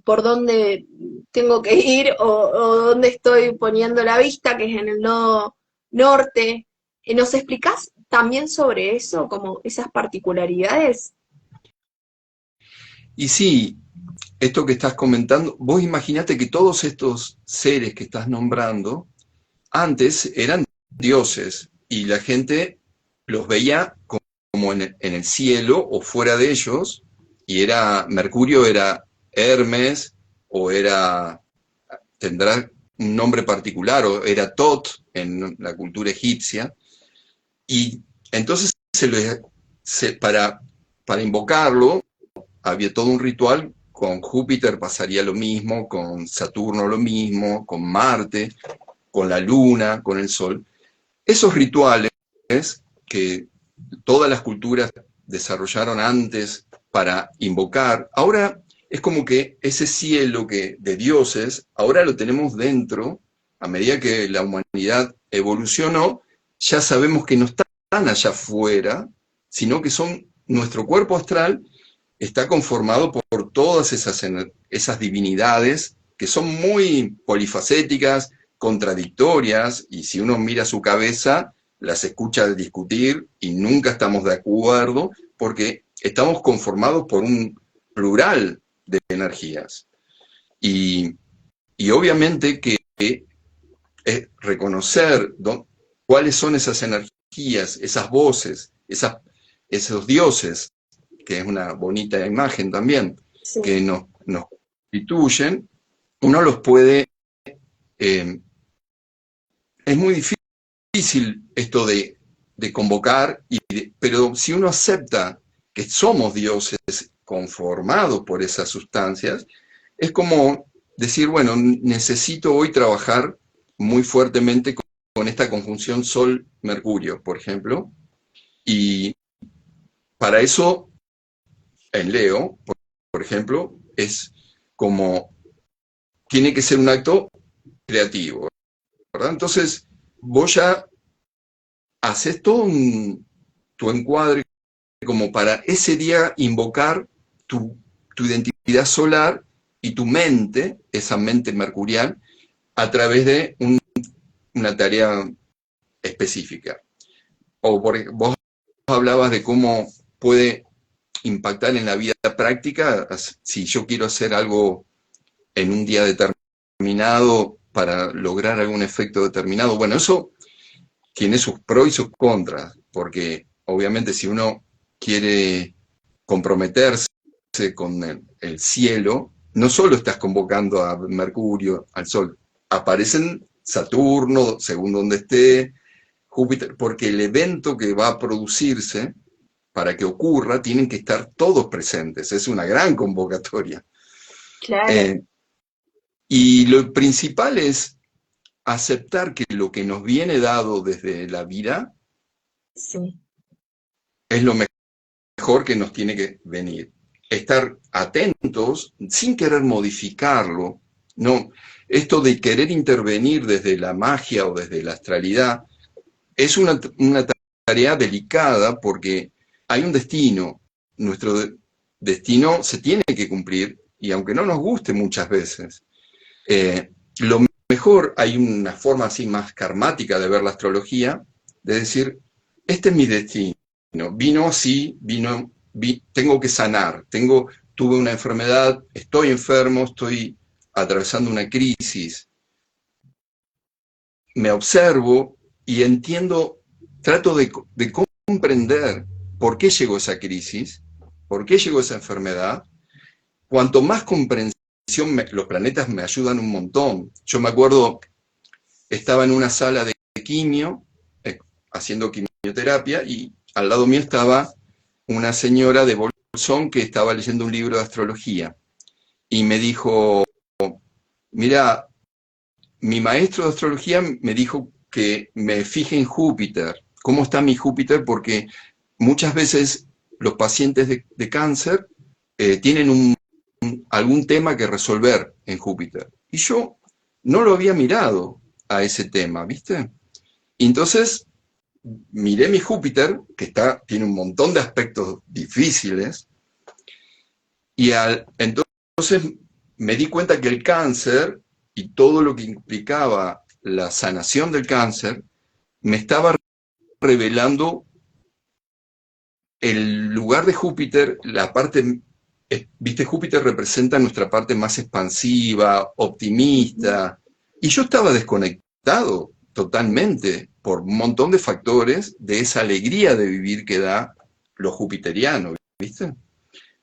por dónde tengo que ir o dónde estoy poniendo la vista, que es en el nodo norte. ¿Nos explicás también sobre eso, como esas particularidades? Y sí, esto que estás comentando, vos imaginate que todos estos seres que estás nombrando, antes eran dioses y la gente los veía como en el cielo o fuera de ellos, y Mercurio era Hermes, o tendrá un nombre particular, o era Tot en la cultura egipcia, y entonces para invocarlo había todo un ritual con Júpiter pasaría lo mismo, con Saturno lo mismo, con Marte, con la Luna, con el Sol. Esos rituales que todas las culturas desarrollaron antes para invocar, ahora es como que ese cielo de dioses, ahora lo tenemos dentro, a medida que la humanidad evolucionó, ya sabemos que no están allá afuera, sino que son, nuestro cuerpo astral está conformado por todas esas divinidades que son muy polifacéticas, contradictorias, y si uno mira su cabeza, las escucha discutir y nunca estamos de acuerdo, porque estamos conformados por un plural de energías. Y obviamente que es reconocer cuáles son esas energías, esas voces, esos dioses, que es una bonita imagen también, Sí. que nos constituyen, uno los puede... es muy difícil esto de convocar, pero si uno acepta que somos dioses conformados por esas sustancias, es como decir, bueno, necesito hoy trabajar muy fuertemente con esta conjunción Sol-Mercurio, por ejemplo, y para eso, en Leo, por ejemplo, es como, tiene que ser un acto creativo, ¿verdad? Entonces, vos ya haces todo tu encuadre como para ese día invocar tu identidad solar y tu mente, esa mente mercurial, a través de una tarea específica. O vos hablabas de cómo puede impactar en la vida práctica si yo quiero hacer algo en un día determinado para lograr algún efecto determinado. Bueno, eso tiene sus pros y sus contras, porque obviamente si uno quiere comprometerse con el cielo, no solo estás convocando a Mercurio, al Sol, aparecen Saturno, según donde esté, Júpiter, porque el evento que va a producirse, para que ocurra, tienen que estar todos presentes, es una gran convocatoria. Claro. Y lo principal es aceptar que lo que nos viene dado desde la vida Sí. es lo mejor que nos tiene que venir. Estar atentos sin querer modificarlo. No, esto de querer intervenir desde la magia o desde la astralidad es una tarea delicada porque hay un destino. Nuestro destino se tiene que cumplir y aunque no nos guste muchas veces, lo mejor, hay una forma así más karmática de ver la astrología, de decir, este es mi destino, vino así, tengo que sanar, tuve una enfermedad, estoy enfermo, estoy atravesando una crisis, me observo y entiendo, trato de comprender por qué llegó esa crisis, por qué llegó esa enfermedad. Cuanto más comprensión, los planetas me ayudan un montón. Yo me acuerdo, estaba en una sala de quimio, haciendo quimioterapia, y al lado mío estaba una señora de Bolsón que estaba leyendo un libro de astrología. Y me dijo, mira, mi maestro de astrología me dijo que me fije en Júpiter. ¿Cómo está mi Júpiter? Porque muchas veces los pacientes de cáncer tienen algún tema que resolver en Júpiter. Y yo no lo había mirado a ese tema, ¿viste? Y entonces miré mi Júpiter, que tiene un montón de aspectos difíciles, y entonces me di cuenta que el cáncer y todo lo que implicaba la sanación del cáncer me estaba revelando el lugar de Júpiter, la parte, viste, Júpiter representa nuestra parte más expansiva, optimista, y yo estaba desconectado totalmente por un montón de factores de esa alegría de vivir que da lo jupiteriano, ¿viste?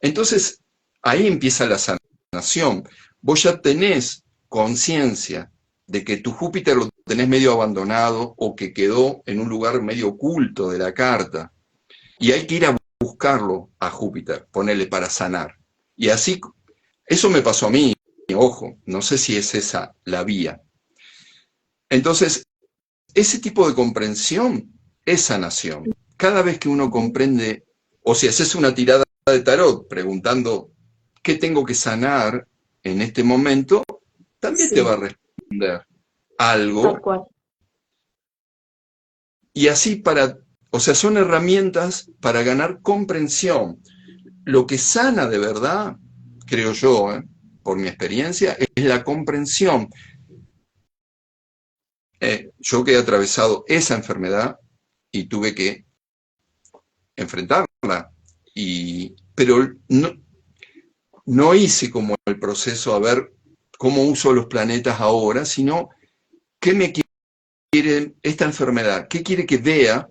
Entonces, ahí empieza la sanación. Vos ya tenés conciencia de que tu Júpiter lo tenés medio abandonado o que quedó en un lugar medio oculto de la carta. Y hay que ir a buscarlo a Júpiter, ponerle para sanar. Y así Eso me pasó a mí, ojo, no sé si es esa la vía. Entonces, ese tipo de comprensión es sanación. Cada vez que uno comprende, o si haces una tirada de tarot preguntando qué tengo que sanar en este momento, también te Sí, va a responder tal algo. cual. Y así o sea, son herramientas para ganar comprensión. Lo que sana de verdad, creo yo, por mi experiencia, es la comprensión. Yo que he atravesado esa enfermedad y tuve que enfrentarla, pero no hice como el proceso a ver cómo uso los planetas ahora, sino qué me quiere esta enfermedad, qué quiere que vea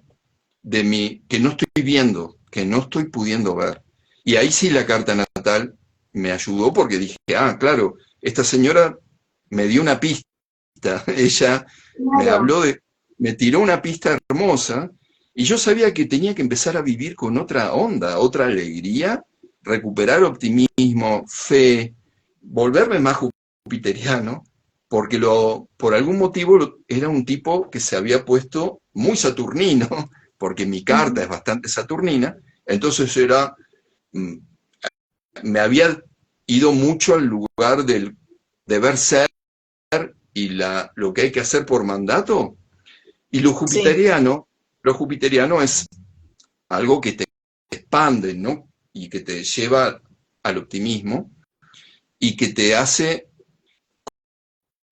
de mí, que no estoy viendo, que no estoy pudiendo ver. Y ahí sí la carta natal me ayudó porque dije, claro, esta señora me dio una pista, ella me Claro. habló me tiró una pista hermosa y yo sabía que tenía que empezar a vivir con otra onda, otra alegría, recuperar optimismo, fe, volverme más jupiteriano, porque por algún motivo era un tipo que se había puesto muy saturnino, porque mi carta Ujú. es bastante saturnina, entonces mm, me había ido mucho al lugar de ver ser y lo que hay que hacer por mandato. Y Sí, lo jupiteriano es algo que te expande, ¿no? Y que te lleva al optimismo y que te hace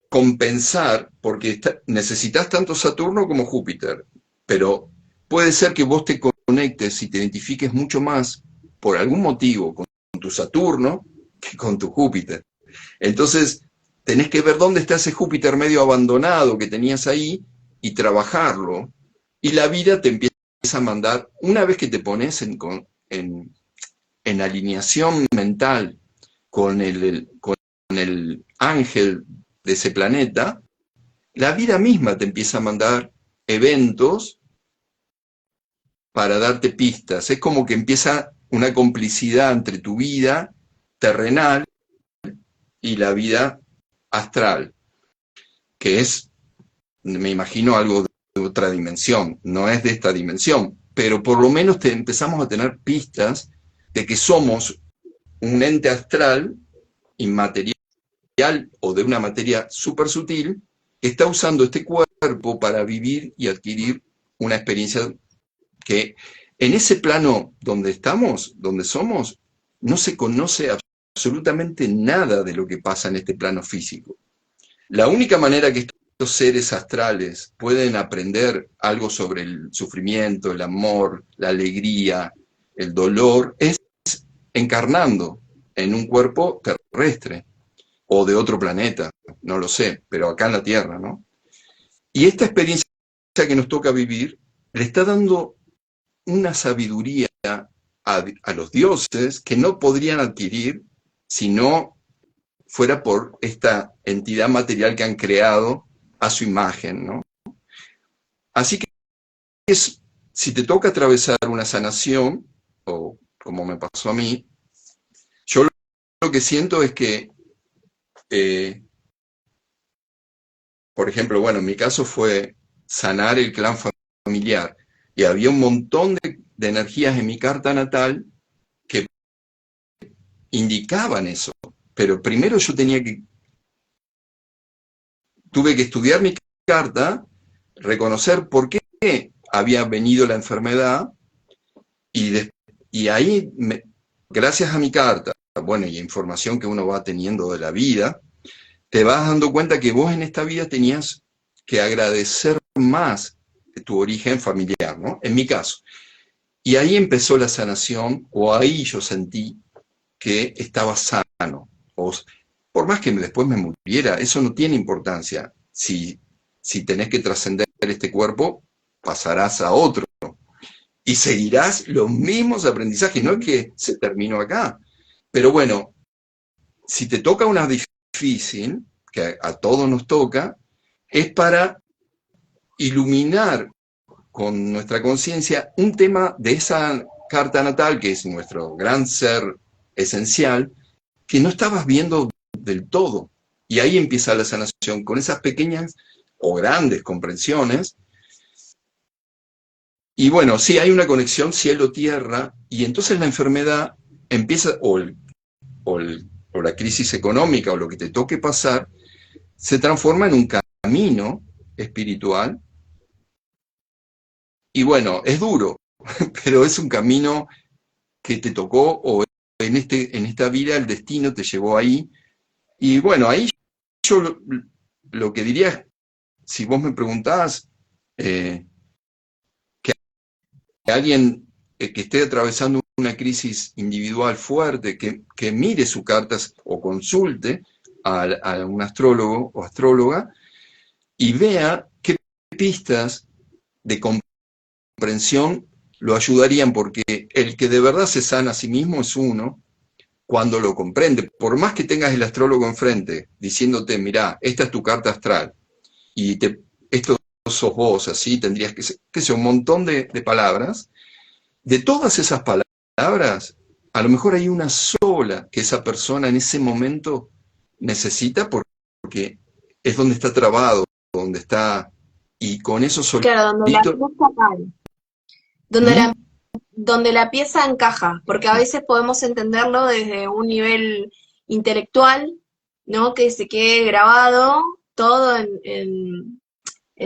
compensar, porque necesitas tanto Saturno como Júpiter, pero puede ser que vos te conectes y te identifiques mucho más por algún motivo con tu Saturno que con tu Júpiter. Entonces, tenés que ver dónde está ese Júpiter medio abandonado que tenías ahí y trabajarlo. Y la vida te empieza a mandar, una vez que te pones en alineación mental con el ángel de ese planeta, la vida misma te empieza a mandar eventos para darte pistas. Es como que empieza una complicidad entre tu vida terrenal y la vida astral, que es, me imagino, algo de otra dimensión, no es de esta dimensión, pero por lo menos empezamos a tener pistas de que somos un ente astral inmaterial o de una materia súper sutil que está usando este cuerpo para vivir y adquirir una experiencia que en ese plano donde estamos, donde somos, no se conoce absolutamente nada de lo que pasa en este plano físico. La única manera que estos seres astrales pueden aprender algo sobre el sufrimiento, el amor, la alegría, el dolor, es encarnando en un cuerpo terrestre o de otro planeta, no lo sé, pero acá en la Tierra, ¿no? Y esta experiencia que nos toca vivir le está dando una sabiduría a los dioses que no podrían adquirir si no fuera por esta entidad material que han creado a su imagen, ¿no? Así que si te toca atravesar una sanación, o como me pasó a mí, yo lo que siento es que, eh, por ejemplo, bueno, en mi caso fue sanar el clan familiar, y había un montón de energías en mi carta natal que indicaban eso, pero primero tuve que estudiar mi carta, reconocer por qué había venido la enfermedad y, y ahí, gracias a mi carta, bueno, y información que uno va teniendo de la vida, te vas dando cuenta que vos en esta vida tenías que agradecer más tu origen familiar, ¿no? En mi caso. Y ahí empezó la sanación, o ahí yo sentí que estaba sano. O, por más que después me muriera, eso no tiene importancia. Si tenés que trascender este cuerpo, pasarás a otro. Y seguirás los mismos aprendizajes. No es que se terminó acá. Pero bueno, si te toca una difícil, que a todos nos toca, es para iluminar con nuestra conciencia un tema de esa carta natal, que es nuestro gran ser esencial, que no estabas viendo del todo. Y ahí empieza la sanación, con esas pequeñas o grandes comprensiones. Y bueno, sí, hay una conexión cielo-tierra, y entonces la enfermedad empieza, o la crisis económica, o lo que te toque pasar, se transforma en un camino espiritual. Y bueno, es duro, pero es un camino que te tocó, o en esta vida el destino te llevó ahí. Y bueno, ahí yo lo que diría, si vos me preguntás, que alguien que esté atravesando una crisis individual fuerte, que mire sus cartas o consulte a un astrólogo o astróloga y vea qué pistas de comprensión lo ayudarían, porque el que de verdad se sana a sí mismo es uno cuando lo comprende. Por más que tengas el astrólogo enfrente diciéndote, mirá, esta es tu carta astral y esto sos vos, así tendrías que ser un montón de palabras. De todas esas palabras, a lo mejor hay una sola que esa persona en ese momento necesita, porque es donde está trabado, donde está, y con eso Claro, donde la solito. pieza cae, donde ¿Mm? donde la pieza encaja, porque a veces podemos entenderlo desde un nivel intelectual, ¿no? Que se quede grabado todo en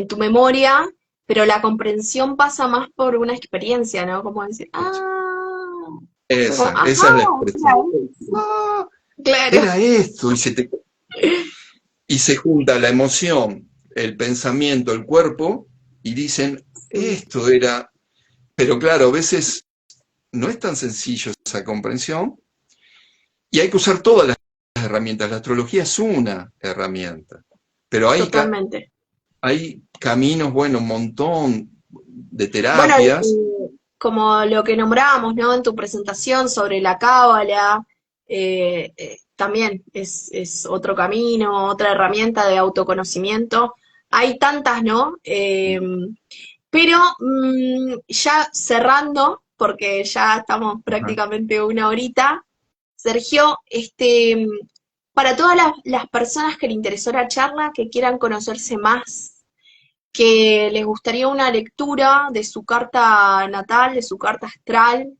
tu memoria, pero la comprensión pasa más por una experiencia, ¿no? Como decir, como, Esa ajá, es la era expresión. eso. Ah, Claro. era esto, y se junta la emoción, el pensamiento, el cuerpo, y dicen, Sí, esto era. Pero claro, a veces no es tan sencillo esa comprensión, y hay que usar todas las herramientas. La astrología es una herramienta, pero totalmente. hay caminos, bueno, un montón de Bueno, terapias. como lo que nombrábamos, ¿no? En tu presentación sobre la cábala, también es otro camino, otra herramienta de autoconocimiento. Hay tantas, ¿no? Pero ya cerrando, porque ya estamos Ajá. prácticamente una horita, Sergio, para todas las personas que le interesó la charla, que quieran conocerse más, que les gustaría una lectura de su carta natal, de su carta astral,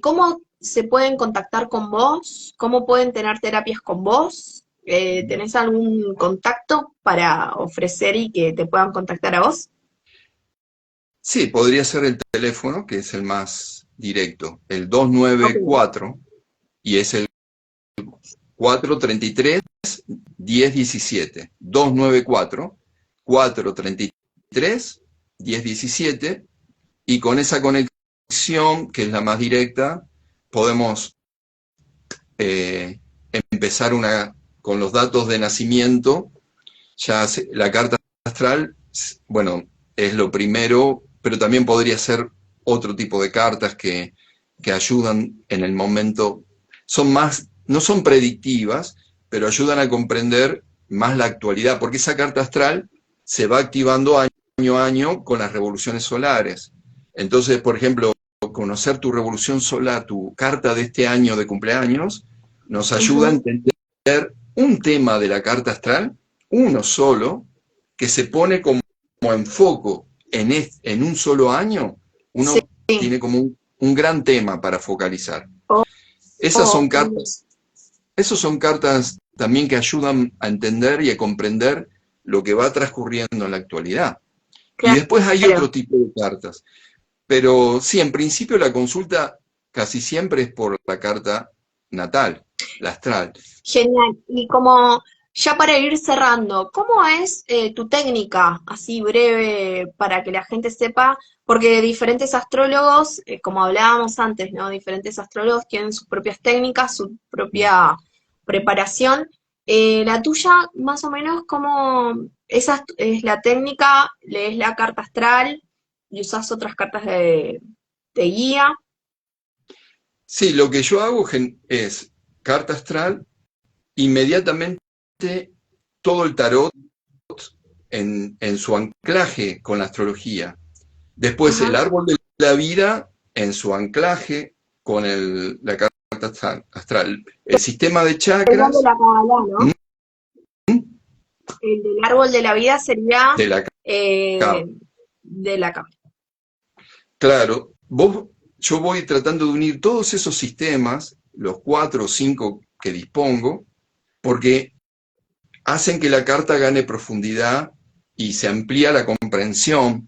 ¿cómo se pueden contactar con vos? ¿Cómo pueden tener terapias con vos? ¿Tenés algún contacto para ofrecer y que te puedan contactar a vos? Sí, podría ser el teléfono, que es el más directo, el Ok, 294, y es el 433-1017. 294-433-1017, y con esa conexión, que es la más directa, podemos eh, empezar con los datos de nacimiento. La carta astral, bueno, es lo primero, pero también podría ser otro tipo de cartas que ayudan en el momento. No son predictivas, pero ayudan a comprender más la actualidad, porque esa carta astral se va activando año a año con las revoluciones solares. Entonces, por ejemplo, conocer tu revolución solar, tu carta de este año de cumpleaños, nos ayuda a ujú, entender un tema de la carta astral, uno solo, que se pone como en foco en un solo año. sí, Uno tiene como un gran tema para focalizar. o, Esas o, son cartas, esos son cartas también que ayudan a entender y a comprender lo que va transcurriendo en la actualidad. Y después hay claro, otro tipo de cartas. Pero sí, en principio la consulta casi siempre es por la carta natal, la astral. genial. Y como ya para ir cerrando, ¿cómo es tu técnica, así breve, para que la gente sepa? Porque diferentes astrólogos, como hablábamos antes, ¿no? Diferentes astrólogos tienen sus propias técnicas, su propia preparación. La tuya, más o menos, ¿cómo esa es la técnica? ¿Lees la carta astral y usas otras cartas de guía? Sí, lo que yo hago es carta astral, inmediatamente todo el tarot en su anclaje con la astrología. Después el Ajá, árbol de la vida en su anclaje con la carta astral. El sistema de El de chakras la Kabbalah, ¿no? El del árbol de la vida sería de la eh, de la Kabbalah. Claro, yo voy tratando de unir todos esos sistemas, los 4 o 5 que dispongo, porque hacen que la carta gane profundidad y se amplía la comprensión.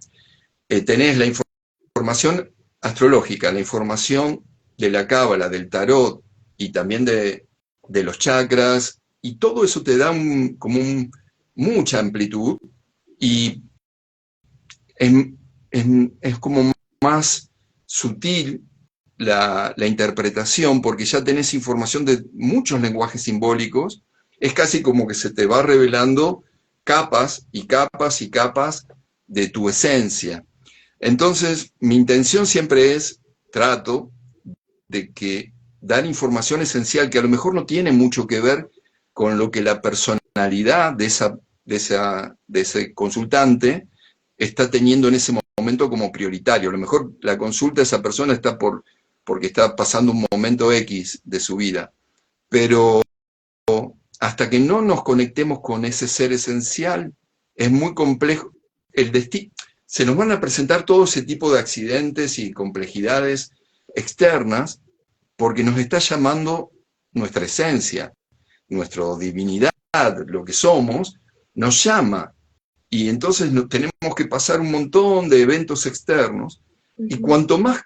Tenés la información astrológica, la información de la cábala, del tarot y también de los chakras, y todo eso te da mucha amplitud y es como más sutil la interpretación, porque ya tenés información de muchos lenguajes simbólicos, es casi como que se te va revelando capas y capas y capas de tu esencia. Entonces, mi intención siempre trato de que dar información esencial que a lo mejor no tiene mucho que ver con lo que la personalidad de ese consultante está teniendo en ese momento como prioritario. A lo mejor la consulta de esa persona está porque está pasando un momento X de su vida, pero hasta que no nos conectemos con ese ser esencial, es muy complejo. El destino, se nos van a presentar todo ese tipo de accidentes y complejidades externas porque nos está llamando nuestra esencia, nuestra divinidad, lo que somos, nos llama. Y entonces tenemos que pasar un montón de eventos externos. Y cuanto más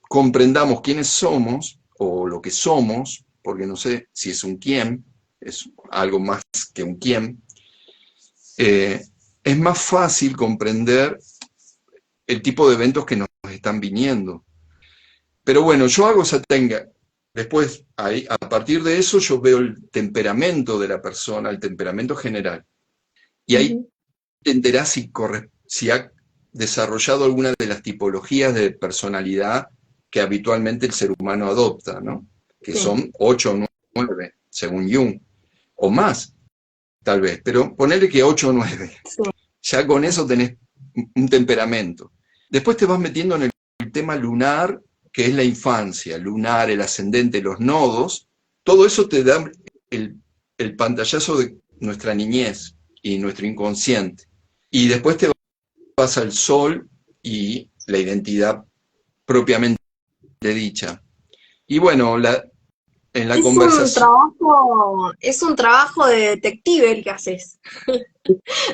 comprendamos quiénes somos o lo que somos, porque no sé si es un quién, es algo más que un quién, es más fácil comprender el tipo de eventos que nos están viniendo. Pero bueno, yo hago esa técnica. Después, a partir de eso, yo veo el temperamento de la persona, el temperamento general. Y ahí te enterás si ha desarrollado alguna de las tipologías de personalidad que habitualmente el ser humano adopta, ¿no? Que son 8 o 9, según Jung, o más, tal vez, pero ponele que 8 o 9. Sí. Ya con eso tenés un temperamento. Después te vas metiendo en el tema lunar, que es la infancia, lunar, el ascendente, los nodos, todo eso te da el pantallazo de nuestra niñez y nuestro inconsciente. Y después te vas al sol y la identidad propiamente dicha. Y bueno, en la conversación... Es un trabajo de detective el que haces.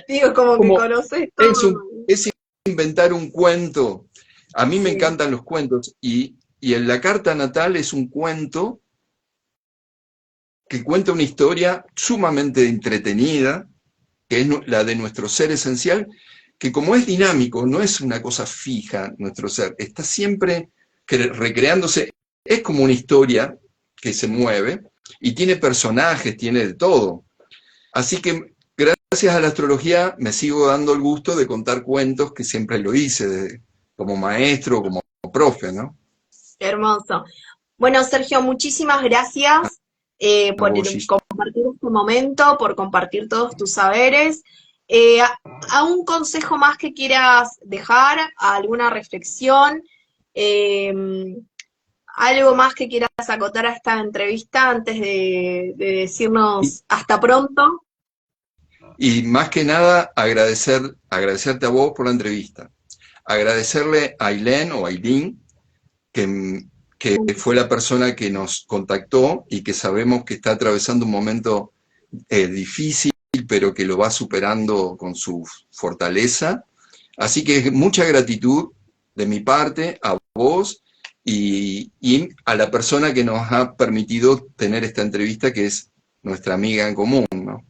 Digo, como que conoces todo. Es inventar un cuento. A mí me encantan los cuentos. Y en la carta natal es un cuento que cuenta una historia sumamente entretenida, que es la de nuestro ser esencial, que como es dinámico, no es una cosa fija nuestro ser, está siempre recreándose, es como una historia que se mueve y tiene personajes, tiene de todo. Así que gracias a la astrología me sigo dando el gusto de contar cuentos, que siempre lo hice como maestro, como profe, ¿no? Hermoso. Bueno, Sergio, muchísimas gracias por compartir este momento, por compartir todos tus saberes. ¿A un consejo más que quieras dejar? ¿Alguna reflexión? ¿Algo más que quieras acotar a esta entrevista antes de decirnos hasta pronto? Y más que nada, agradecerte a vos por la entrevista. Agradecerle a Ailén o Ailín, que fue la persona que nos contactó y que sabemos que está atravesando un momento difícil, pero que lo va superando con su fortaleza. Así que mucha gratitud de mi parte a vos y a la persona que nos ha permitido tener esta entrevista, que es nuestra amiga en común, ¿no?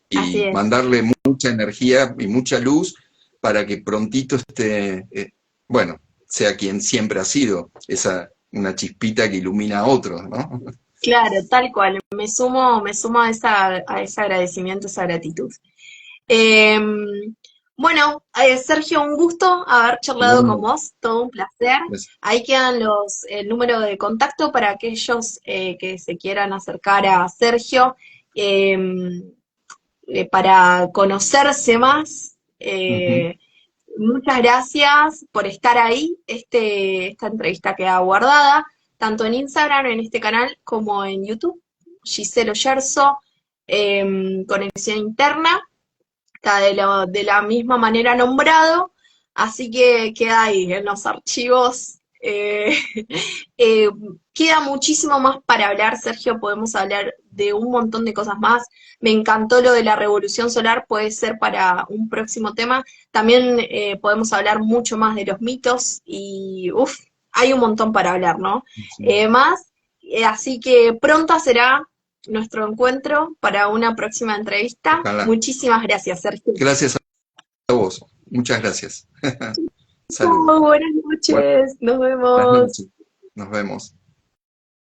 Y mandarle mucha energía y mucha luz para que prontito bueno, sea quien siempre ha sido, una chispita que ilumina a otros, ¿no? Claro, tal cual. Me sumo a ese agradecimiento, esa gratitud. Bueno, Sergio, un gusto haber charlado con vos, todo un placer. Ahí quedan el número de contacto para aquellos que se quieran acercar a Sergio para conocerse más. Muchas gracias por estar ahí. Esta entrevista queda guardada. tanto en Instagram, en este canal, como en YouTube. Giselle Oyarzo, Conexión Interna, está de la misma manera nombrado, así que queda ahí en los archivos. Eh, queda muchísimo más para hablar, Sergio, podemos hablar de un montón de cosas más. Me encantó lo de la revolución solar, puede ser para un próximo tema. También podemos hablar mucho más de los mitos y, uff, hay un montón para hablar, ¿no? Sí. Así que pronto será nuestro encuentro para una próxima entrevista. Ojalá. Muchísimas gracias, Sergio. Gracias a vos. Muchas gracias. Saludos. Buenas noches, nos Buenas vemos. noches. Nos vemos.